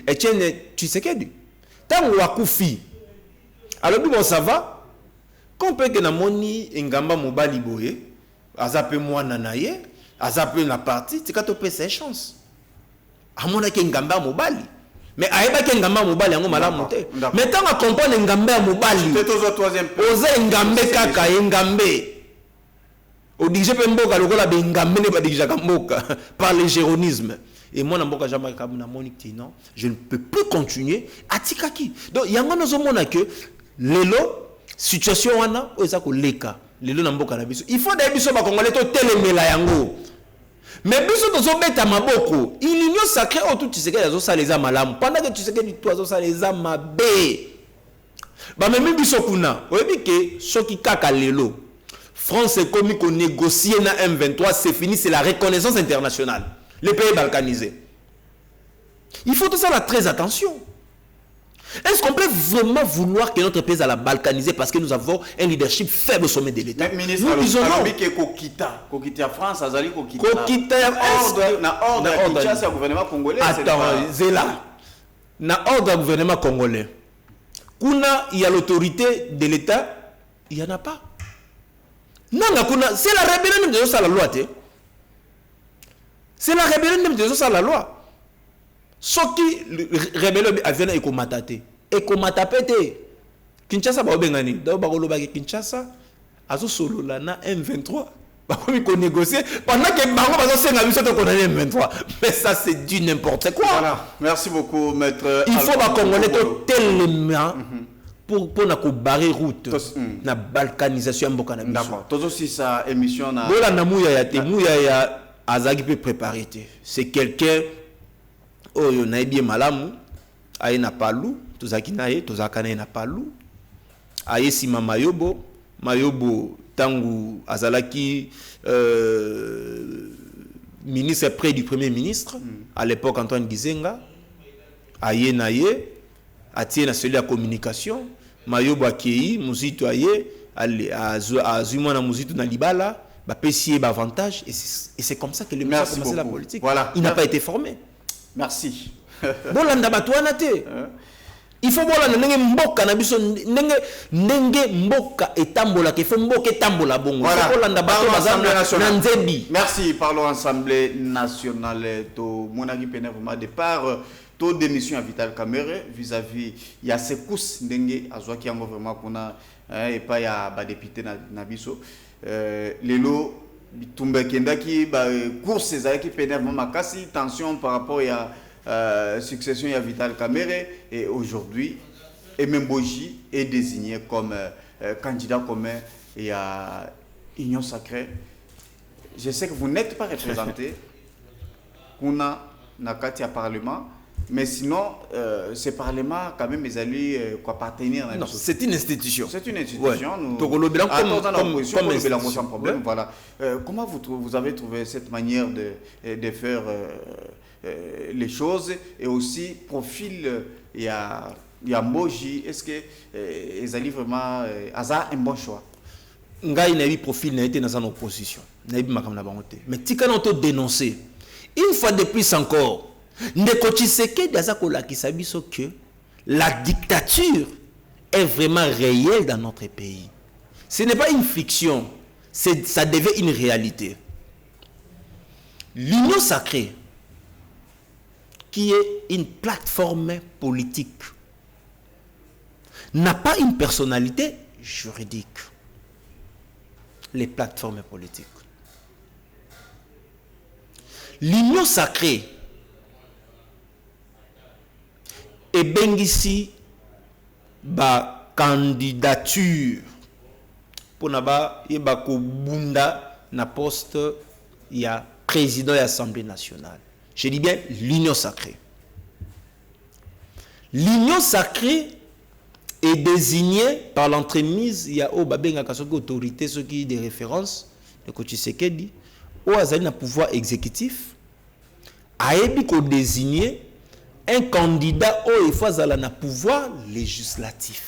[SPEAKER 3] Etienne Tshisekedi tant wakufi alors bon ça va qu'on peut que na moni ngamba mobali boye azape mwana naye azape la partie tu kato pesa chance amona ke ngamba mobali mais aeba ke ngamba mobali yango malamu te mais tant à comprendre ngamba mobali
[SPEAKER 2] c'est au troisième
[SPEAKER 3] oza ngambe kaka ngambe o dirige pe mboka lokola be ngambe ne ba dirige mboka par le géronisme et moi na mboka Jean-Marc Kabuna monique non je ne peux plus continuer atikaki donc yango nozo mona que lelo situation wana oza ko leka lelo na mboka na biso il faut d'ailleurs biso ba congolais to telemela yango. Mais biso tozo beta maboko, il l'union sacrée autour tu sais que les ça les amalam. Pendant que tu sais que du toi ça les amabe. Ba même biso kuna, oyebi ke soki kaka lelo. France est comme qu'on négocie na M23, c'est fini, c'est la reconnaissance internationale. Les pays balkanisés. Il faut tout ça là très attention. Est-ce qu'on peut vraiment vouloir que notre pays à la balkaniser parce que nous avons un leadership faible au sommet de l'État?
[SPEAKER 2] Nous disons non. Kokita France, Azali Kokita.
[SPEAKER 3] Kokita
[SPEAKER 2] ordre Kinshasa gouvernement congolais.
[SPEAKER 3] Attends, c'est là. Na ordre gouvernement congolais. Kuna il y a l'autorité de l'État, il y en a pas. Non, c'est la rébellion de ça la loi. C'est la rébellion de ça la loi. Ce qui rébellion vient et komatate et komatapete Kinshasa ba obengani do ba koloba ke Kinshasa azo solo la na M23 ba komi ko négocier pendant que bango ba zo senga biso to condamner M23 mais ça c'est du n'importe quoi.
[SPEAKER 2] Voilà, merci beaucoup maître.
[SPEAKER 3] Il faut ba congolais to tellement pour na ko barrer route na balkanisation mboka na biso.
[SPEAKER 2] D'accord. Tous aussi sa émission na
[SPEAKER 3] bola na muya ya te muya ya azaki peut préparer te. C'est quelqu'un oh yo na bien malamu aye na palu tozaki naye tozakana na palu aye sima mayobo tangu azalaki ministre près du premier ministre à l'époque Antoine Gizenga aye naye atie na celui de la communication mayobo akei muzitu aye azuma na muzitu na libala ba pesier ba avantage et c'est comme ça que le ministre a commencé la politique.
[SPEAKER 2] Voilà.
[SPEAKER 3] Il n'a pas été formé.
[SPEAKER 2] Merci.
[SPEAKER 3] Bolanda batouana te. Il faut voir ndenge mboka na biso ndenge mboka etambola ke faut mboka etambola bongo.
[SPEAKER 2] Voilà.
[SPEAKER 3] Nzebi.
[SPEAKER 2] Merci. Parlons Assemblée nationale. To monaki pena vraiment départ. Taux d'émission à Vital Kamerhe vis-à-vis il y a ces courses ndenge azwaki yango vraiment kuna et pas ya ba député na biso. Lelo bitumba kendaki ba course ezaki pena vraiment makasi tension par rapport à succession à Vital Kamerhe et aujourd'hui Ememboji est désigné comme candidat commun et à Union Sacrée. Je sais que vous n'êtes pas représenté kuna nakati ya parlement, mais sinon ce parlement quand même ils allaient quoi partenir.
[SPEAKER 3] Non, c'est une institution.
[SPEAKER 2] C'est une institution.
[SPEAKER 3] Ouais.
[SPEAKER 2] Nous
[SPEAKER 3] Comme
[SPEAKER 2] sans problème. Voilà. Comment vous avez trouvé cette manière de faire les choses et aussi profil il y a Mboji, est-ce que ils allaient vraiment un bon choix?
[SPEAKER 3] Ngai na profil n'a été dans une opposition. Na makam na bangote. Mais tika na to dénoncer. Une fois de plus encore, Ndeko Tshisekedi azakola kisabiso que la dictature est vraiment réelle dans notre pays. Ce n'est pas une fiction, ça devient une réalité. L'Union Sacrée, qui est une plateforme politique, n'a pas une personnalité juridique. Les plateformes politiques. L'Union Sacrée et bengisi ba candidature pour naba yeba ko bunda na poste ya président de l'Assemblée nationale. Je dis bien l'Union Sacrée. L'Union Sacrée est désignée par l'entremise ya o babenga kasoki autorité ce qui des références de Tshisekedi o azali na pouvoir exécutif a ebi ko désigner un candidat il faut un pouvoir législatif.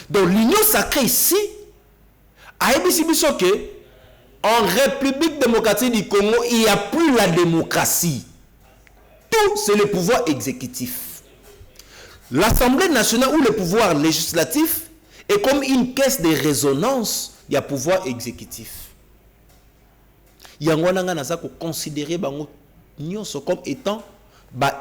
[SPEAKER 3] Donc l'Union Sacrée ici a émis que en République démocratique du Congo il n'y a plus la démocratie. Tout c'est le pouvoir exécutif. L'Assemblée nationale ou le pouvoir législatif est comme une caisse de résonance. Il y a pouvoir exécutif. Il y a un considéré comme étant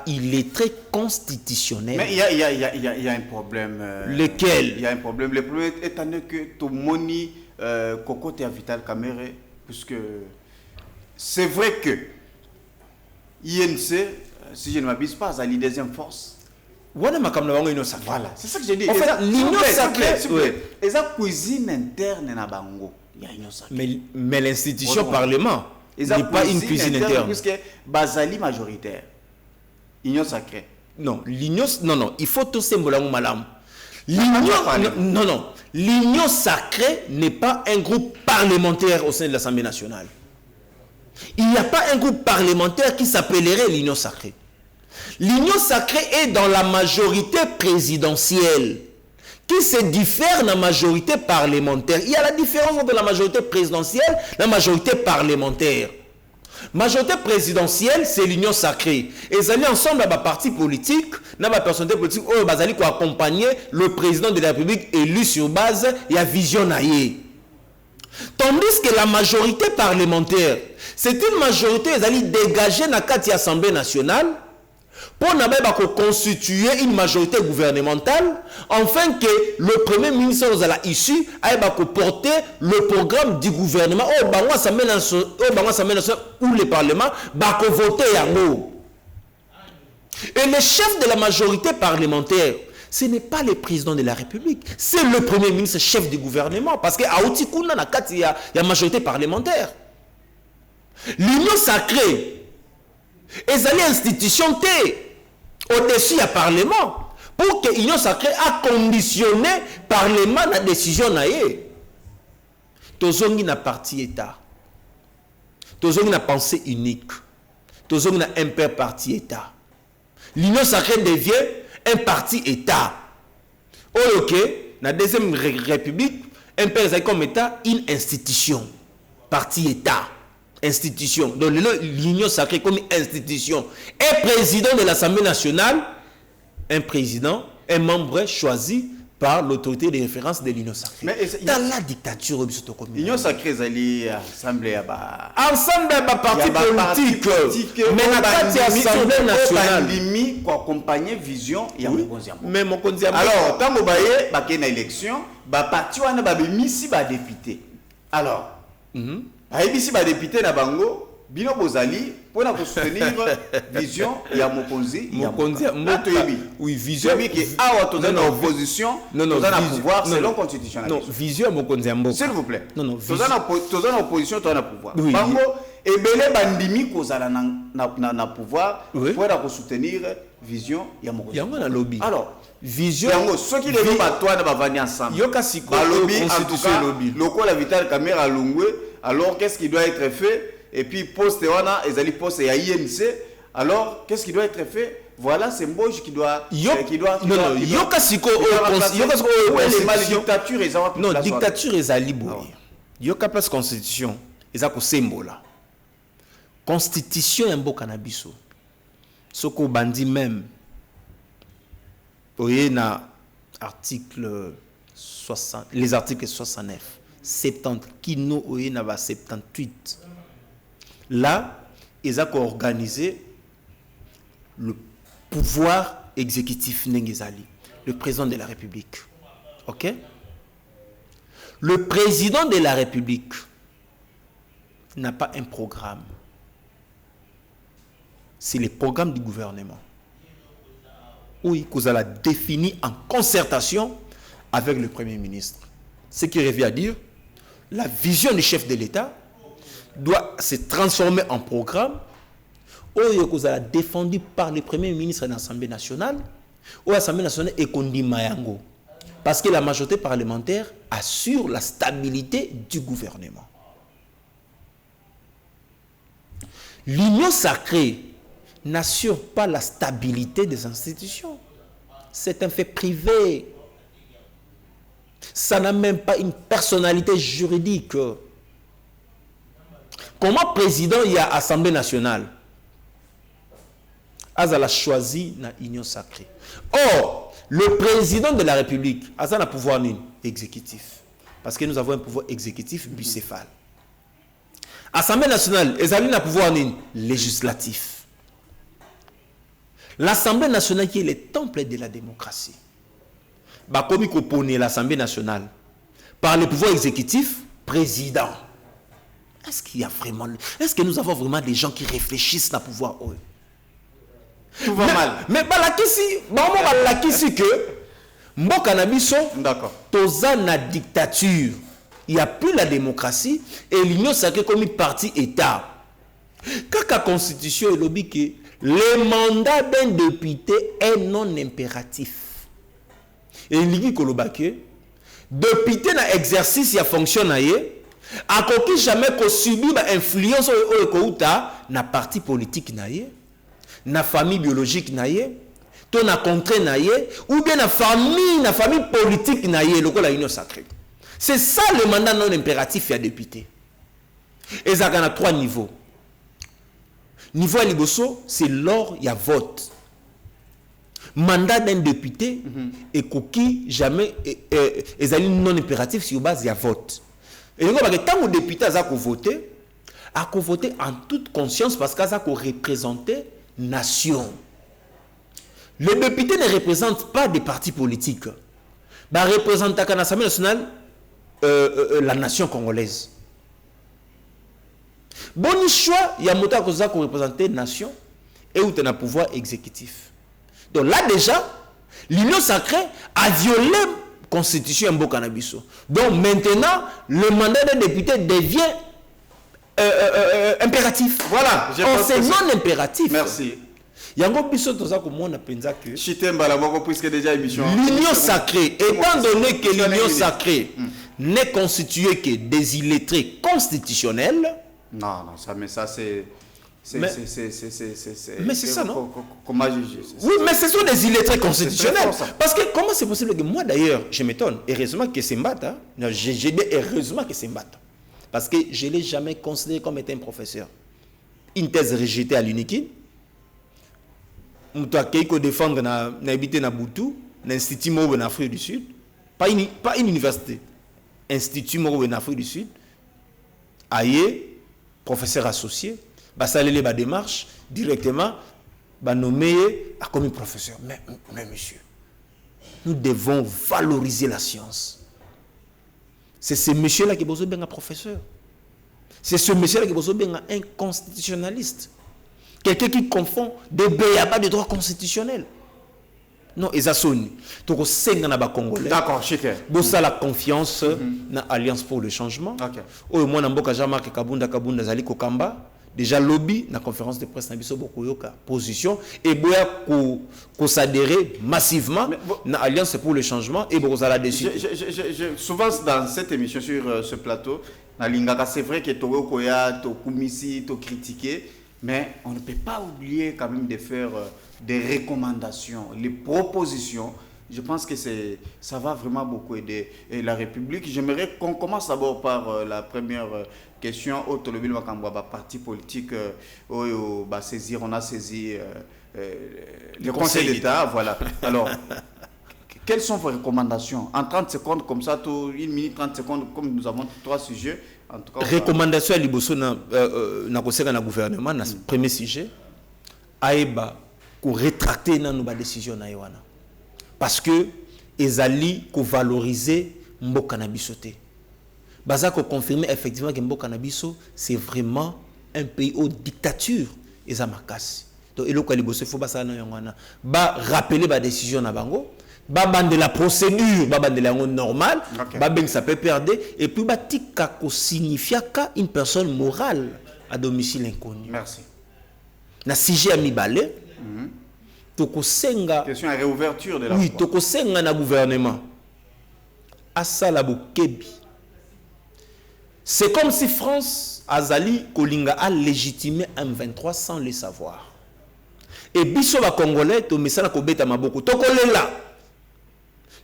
[SPEAKER 3] il est très constitutionnel.
[SPEAKER 2] Mais il y a un problème.
[SPEAKER 3] Lequel?
[SPEAKER 2] Il y a un problème. Le problème étant que tout moni cocotte à Vital Kamerhe, puisque c'est vrai que INC, si je ne m'abuse pas, a la deuxième force.
[SPEAKER 3] Voilà,
[SPEAKER 2] c'est ça que j'ai dit.
[SPEAKER 3] En fait, l'Union Sacrée,
[SPEAKER 2] et ça cuisine interne na bango.
[SPEAKER 3] Mais l'institution parlement n'est pas une cuisine interne.
[SPEAKER 2] Puisque Bazali majoritaire. Union Sacrée.
[SPEAKER 3] Non, il faut tout symboliser malam. L'Union Sacrée n'est pas un groupe parlementaire au sein de l'Assemblée nationale. Il n'y a pas un groupe parlementaire qui s'appellerait l'Union Sacrée. L'Union Sacrée est dans la majorité présidentielle qui se diffère de la majorité parlementaire. Il y a la différence entre la majorité présidentielle et la majorité parlementaire. Majorité présidentielle, c'est l'Union Sacrée. Et ils allaient ensemble à la parti politique, dans la personnalité politique, ils allaient accompagner le président de la République élu sur base de la vision naïe. Tandis que la majorité parlementaire, c'est une majorité, ils allaient dégager dans l'Assemblée nationale pour constituer une majorité gouvernementale, afin que le Premier ministre issu aille porter le programme du gouvernement ou le Parlement va voter. Et le chef de la majorité parlementaire, ce n'est pas le président de la République, c'est le Premier ministre chef du gouvernement, parce qu'il y a la majorité parlementaire. L'Union Sacrée, ils allaient institution au-dessus du Parlement pour que l'Union Sacrée a conditionné le Parlement la décision. Tozongi na parti État. Tozongi na pensée unique. Tozongi na un père parti État. L'Union Sacrée devient un parti État. Ok, la deuxième république, un père comme État, une institution. Parti État. Institution. Donc l'Union Sacrée comme institution. Et président de l'Assemblée nationale, un président, un membre choisi par l'autorité de référence de l'Union sacrée. Dans la dictature,
[SPEAKER 2] l'Union sacrée, c'est l'Assemblée.
[SPEAKER 3] Ensemble, il y a des partis politiques. Mais dans l'Assemblée nationale,
[SPEAKER 2] il faut accompagner vision.
[SPEAKER 3] Mais mon condition.
[SPEAKER 2] Alors, quand vous voyez qu'il y a une élection, les partis ont des députés. Alors, les députés na bango, bino bozali pour soutenir vision ya mokonzi
[SPEAKER 3] oui vision
[SPEAKER 2] qui a dans opposition dans pouvoir selon constitutionnel
[SPEAKER 3] non vision mokonzi mboka
[SPEAKER 2] s'il vous plaît
[SPEAKER 3] non
[SPEAKER 2] dans opposition dans pouvoir bango et belé bandimi kozala na pouvoir pour soutenir vision ya mokonzi
[SPEAKER 3] yango na lobby
[SPEAKER 2] alors
[SPEAKER 3] vision
[SPEAKER 2] yango ceux qui les battois na bavani ensemble
[SPEAKER 3] yoka siko
[SPEAKER 2] lobby en tout cas lokola vital caméra longwe. Alors, qu'est-ce qui doit être fait? Et puis, poste wana, ezali poste ya INC. Alors, qu'est-ce qui doit être fait? Voilà, c'est Mboj qui doit.
[SPEAKER 3] Non, Yokasiko,
[SPEAKER 2] dictature,
[SPEAKER 3] non, dictature ezali boye. Yoka place constitution, ezako symbole. Constitution ya mboka na biso. Soko bandi même. Oye na article 60, les articles 69. 70 qui nous ont 78 là ils ont organisé le pouvoir exécutif Nengezali, le président de la République. OK, le président de la République n'a pas un programme, c'est le programme du gouvernement où il a défini en concertation avec le Premier ministre, ce qui revient à dire la vision du chef de l'État doit se transformer en programme défendu par le Premier ministre de l'Assemblée nationale ou l'Assemblée nationale et Kondi Mayango. Parce que la majorité parlementaire assure la stabilité du gouvernement. L'union sacrée n'assure pas la stabilité des institutions. C'est un fait privé. Ça n'a même pas une personnalité juridique. Comment président il y a Assemblée nationale? Azal a choisi la union sacrée. Or, le président de la République, Azal a un pouvoir exécutif. Parce que nous avons un pouvoir exécutif bicéphale. Assemblée nationale, Azal a un pouvoir législatif. L'Assemblée nationale qui est le temple de la démocratie. Comme il compone l'Assemblée nationale par le pouvoir exécutif, président. Est-ce qu'il y a vraiment... Est-ce que nous avons vraiment des gens qui réfléchissent à pouvoir?
[SPEAKER 2] Tout va mal.
[SPEAKER 3] Mais balakisi que mboka na biso
[SPEAKER 2] d'accord.
[SPEAKER 3] Toza na dictature. Il n'y a plus la démocratie et l'union sacrée comme parti État. Quand la constitution est lobby que le mandat d'un député est non impératif. Et il dit que député na exercice ya fonction na ye a koki jamais ko subir ba influence o ko uta na parti politique na ye na famille biologique na ye to na contrée na ye ou bien na famille politique na ye lokola union sacrée. C'est ça le mandat non impératif ya député. Et ça a 3 niveaux. Niveau à liboso, c'est lors il y a vote. Mandat d'un député et coquille jamais et non impératif sur base il y a vote. Et donc tant que député a voté en toute conscience parce qu'il a représenté nation. Le député ne représente pas des partis politiques. Il représente à l'Assemblée nationale la nation congolaise. Bon choix, il y a moto qui représente nation et où tu as un pouvoir exécutif. Donc là déjà, l'union sacrée a violé la constitution en Bokanabiso. Donc maintenant, le mandat d'un député devient impératif.
[SPEAKER 2] Voilà,
[SPEAKER 3] c'est non impératif.
[SPEAKER 2] Merci.
[SPEAKER 3] Yango biso toza ko mona penza que
[SPEAKER 2] Chitemba la moko puisque déjà émission.
[SPEAKER 3] L'union sacrée, étant donné que l'union sacrée n'est constituée que des illettrés constitutionnels.
[SPEAKER 2] Non, ça c'est
[SPEAKER 3] mais c'est ça, non?
[SPEAKER 2] Comment juger?
[SPEAKER 3] Oui, mais ce sont des illettrés constitutionnels. Parce que comment c'est possible que moi d'ailleurs, je m'étonne, heureusement que c'est Mbata, j'ai dit heureusement que c'est Mbata. Parce que je ne l'ai jamais considéré comme étant un professeur. Une thèse rejetée à l'UNIKIN, muto akei ko défendre na habité na Butu, l'institut Moro en Afrique du Sud, pas une université, institut Moro en Afrique du Sud, aïe professeur associé, bah ça les démarche directement, bah nommé à comme professeur. Mais monsieur, nous devons valoriser la science. C'est ce monsieur-là qui est besoin d'un professeur. C'est ce monsieur-là qui est besoin d'un constitutionnaliste. Quelqu'un qui confond des béabas de droit constitutionnel. Non, ils sont donc Congolais.
[SPEAKER 2] D'accord, chiquet.
[SPEAKER 3] Bossa la confiance dans l'Alliance pour le changement.
[SPEAKER 2] OK.
[SPEAKER 3] Au moins Namboka Jean-Marc Kabunda Zali Kokamba déjà lobby na conférence de presse na biso bokoyoka position et boya ko s'adhérer massivement na Alliance pour le changement et boza la dessus.
[SPEAKER 2] Souvent dans cette émission sur ce plateau, na lingaka c'est vrai que toko koya to kumisi to critiquer, mais on ne peut pas oublier quand même de faire des recommandations, les propositions. Je pense que ça va vraiment beaucoup aider la République. J'aimerais qu'on commence d'abord par la première question. Au Tolobil Makambwa, parti politique, on a saisi le Conseil d'État. Voilà. Alors, quelles sont vos recommandations? En 30 secondes, comme ça, 1 minute 30 secondes, comme nous avons 3 sujets. En tout cas,
[SPEAKER 3] recommandation à l'Iboso na gouvernement, na premier sujet, aïba pour rétracter nos décisions na Yoana. Parce que ils allaient valoriser Mboka na biso te. Baza ko confirmer effectivement que Mboka na biso c'est vraiment un pays aux dictature et à makasi. Donc eloko liboso faut basa na yongana. Ba rappeler ba décision na bango, ba bande la procédure, ba bande la normal, ba ben ça peut perdre et puis ba tika ko signifia ka une personne morale à domicile inconnu.
[SPEAKER 2] Merci.
[SPEAKER 3] Na sujet ami balé.
[SPEAKER 2] Question à réouverture de la
[SPEAKER 3] oui, tokosenga na gouvernement. Asala bokebi. C'est comme si France Azali Kolinga a légitimé M23 sans le savoir. Et biso ba Congolais to mesala ko beta maboko. Tokolela.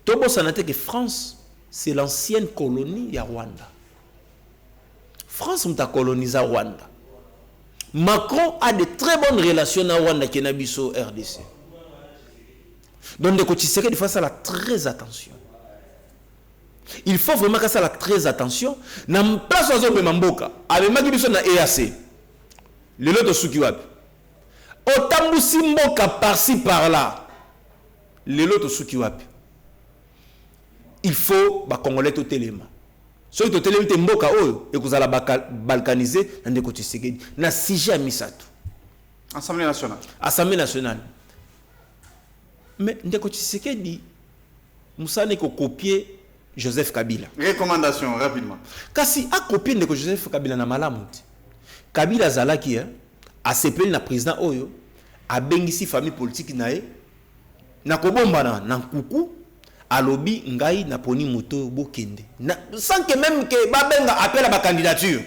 [SPEAKER 3] Tobo sanate que France c'est l'ancienne colonie ya Rwanda. France m'a colonisé Rwanda. Macron a de très bonnes relations na Rwanda qui na biso RDC. Donc, de côté, il faut faire très attention. Il faut vraiment que ça très attention. Na place ozo pe mamboka, avec maki biso na EAC. Le lot de Sukiwapi. Otambusi mboka par-ci par-là. Le lot de Sukiwapi. Il faut ba Congolais to telema. So to telema te mboka oyo et que la balkaniser na de côté Tshisekedi. Na sujet misatu.
[SPEAKER 2] Assemblée nationale.
[SPEAKER 3] Assemblée nationale. Mais Ndeko Tshisekedi Moussa n'est qu'au copier Joseph Kabila.
[SPEAKER 2] Recommandation rapidement.
[SPEAKER 3] Kasi a copié Ndeko Joseph Kabila na malamuti. Kabila zalaki a sepelé na président Oyo a bengisi famille politique nae na kobomba na nkuku alobi ngai na poni moto bokende. Sans que même que babenga appel à ba candidature.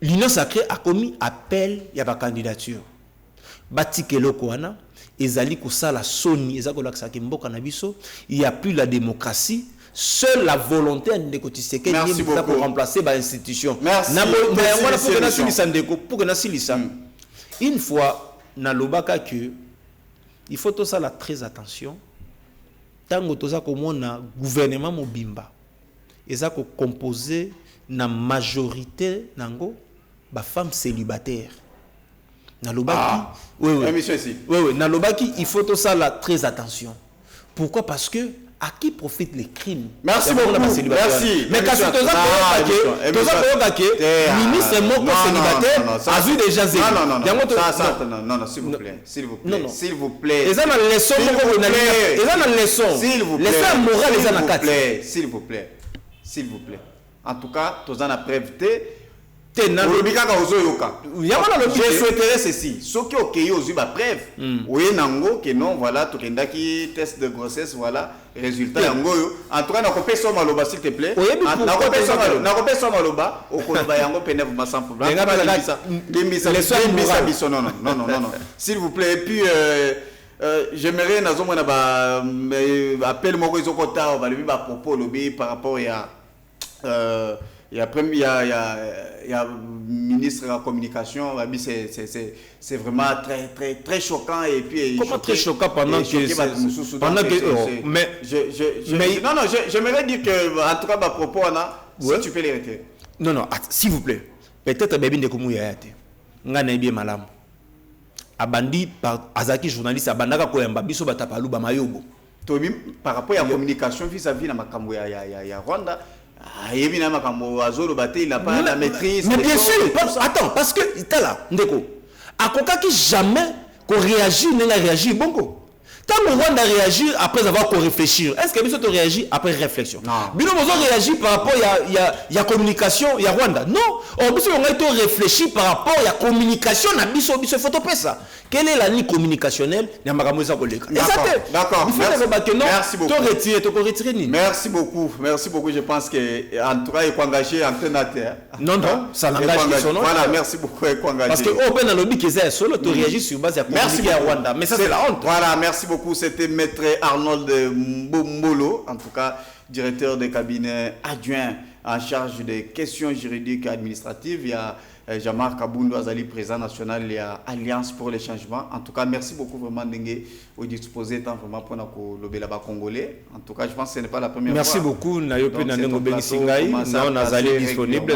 [SPEAKER 3] L'Union sacrée a commis appel à ba candidature. Batikelo koana ezali kosala soni ezako laksa ke mboka na biso il y a plus la démocratie, seule la volonté de Kotiseke qui pour remplacer ba institution.
[SPEAKER 2] Merci.
[SPEAKER 3] Pour que na silisa. Une fois na lobaka que il faut tout ça la très attention. Tango toza komona gouvernement mobimba ezako composé na majorité nango ba femmes célibataires. Nalobaki, oui, Nalobaki, il faut tout ça là très attention. Pourquoi? Parce que à qui profitent les crimes?
[SPEAKER 2] Merci beaucoup. Merci.
[SPEAKER 3] Mais quand tu ministre Moko célibataire a vu déjà zéro.
[SPEAKER 2] Non, s'il vous plaît. S'il vous plaît.
[SPEAKER 3] Ils ont la leçon. Ils ont la leçon.
[SPEAKER 2] S'il vous plaît.
[SPEAKER 3] Leçon morale, ils ont la carte.
[SPEAKER 2] S'il vous plaît. S'il vous plaît. En tout cas, tu as la preuveté. Je souhaiterais ceci. Ce qui est aux yeux, preuve. Oui, nango que non, voilà, tu as qui test de grossesse, voilà, résultat. En tout cas, n'a pas ça maloba, s'il te plaît. N'a pas ça maloba. Au Koloba yango penev ma sans problème. Non. S'il vous plaît. Et puis, j'aimerais nazo mona ba appel moko izokota ba lebi ba propos lobby par rapport à Et après, il y a ministre de la communication, c'est vraiment très choquant. Et puis,
[SPEAKER 3] comment très choquant pendant que...
[SPEAKER 2] Mais j'aimerais dire que, en tout cas, ma propos, si tu peux les retirer.
[SPEAKER 3] Non, s'il vous plaît. Peut-être que de Koumou Yayate. Ngana bien malam. Abandi par Azaki journaliste abandaka ko yamba biso batapalu ba mayobo.
[SPEAKER 2] Par rapport à la communication vis-à-vis de Makambo ya Rwanda, il n'a pas la maîtrise.
[SPEAKER 3] Mais bien sûr, attends, parce que il est là, Ndeko. À quoi qui jamais qu'on réagit, n'a réagi bongo. Tant que Rwanda réagit après avoir réfléchi, est-ce que Biso réagit après réflexion? Non. Bino Mozo réagit par rapport à la communication, il y a Rwanda. Non. On Biso on a réfléchi par rapport à la communication, na Biso photo ça. Quelle est la ligne communicationnelle?
[SPEAKER 2] D'accord. Merci beaucoup. Merci beaucoup. Merci beaucoup. Je pense que en tout cas, il faut engager en tenateur.
[SPEAKER 3] Non, ça l'engage.
[SPEAKER 2] Voilà, merci beaucoup.
[SPEAKER 3] Parce que au ben lobby qui est solo, tu réagis sur base de la communication à Rwanda. Mais ça c'est la honte.
[SPEAKER 2] Voilà, merci beaucoup. C'était Maître Arnold Mbolo, en tout cas directeur de cabinet adjoint en charge des questions juridiques et administratives. Il y a Jean-Marc Kaboundou Azali, président national, il y a Alliance pour les changements. En tout cas, merci beaucoup vraiment Dengue au disposé tant vraiment pour le Bélaba congolais. En tout cas, je pense que ce n'est pas la première
[SPEAKER 3] merci
[SPEAKER 2] fois.
[SPEAKER 3] Merci beaucoup. Disponible.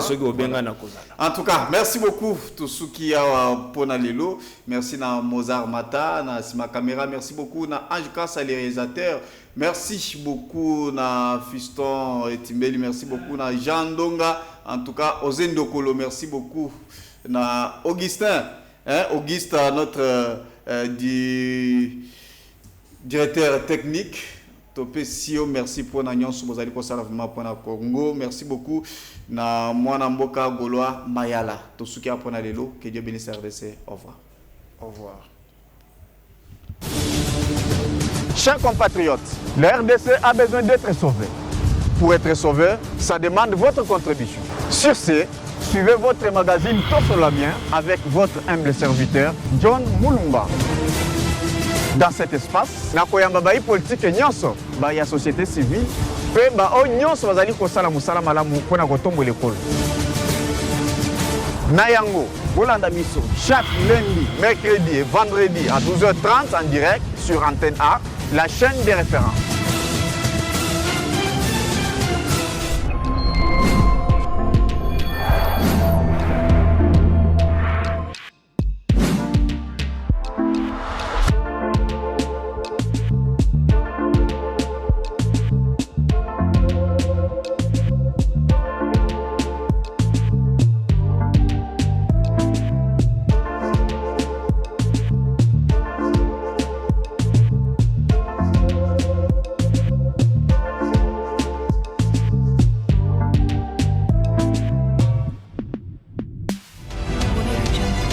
[SPEAKER 2] En tout cas, merci beaucoup tous ceux qui ont pour Lelo. Merci à Mozart Mata, à Sima Caméra. Merci beaucoup à Ange Kassa, les réalisateurs. Merci beaucoup à Fiston et Timbeli. Merci beaucoup à Jean Donga. En tout cas, Ozendo Kolo, merci beaucoup à Augustin. Auguste, notre directeur technique. Topé Sio, merci pour l'agnon sur Bozali Kosalavima pour la Congo. Merci beaucoup à Mboka Goloa Mayala. Tout ce qui a pour Lelo. Que Dieu bénisse RDC. Au revoir.
[SPEAKER 3] Au revoir.
[SPEAKER 1] Chers compatriotes, la RDC a besoin d'être sauvée. Pour être sauvé, ça demande votre contribution. Sur ce, suivez votre magazine Tosolamien avec votre humble serviteur, John Moulumba. Dans cet espace, nakoyamba bai politique nyonso, ba ya société civile, pe ba o nyonso bazali kosala musala malamu pona kotombo l'école. Nayango, Bolanda Miso, chaque lundi, mercredi et vendredi à 12h30 en direct sur Antenne A, la chaîne des références.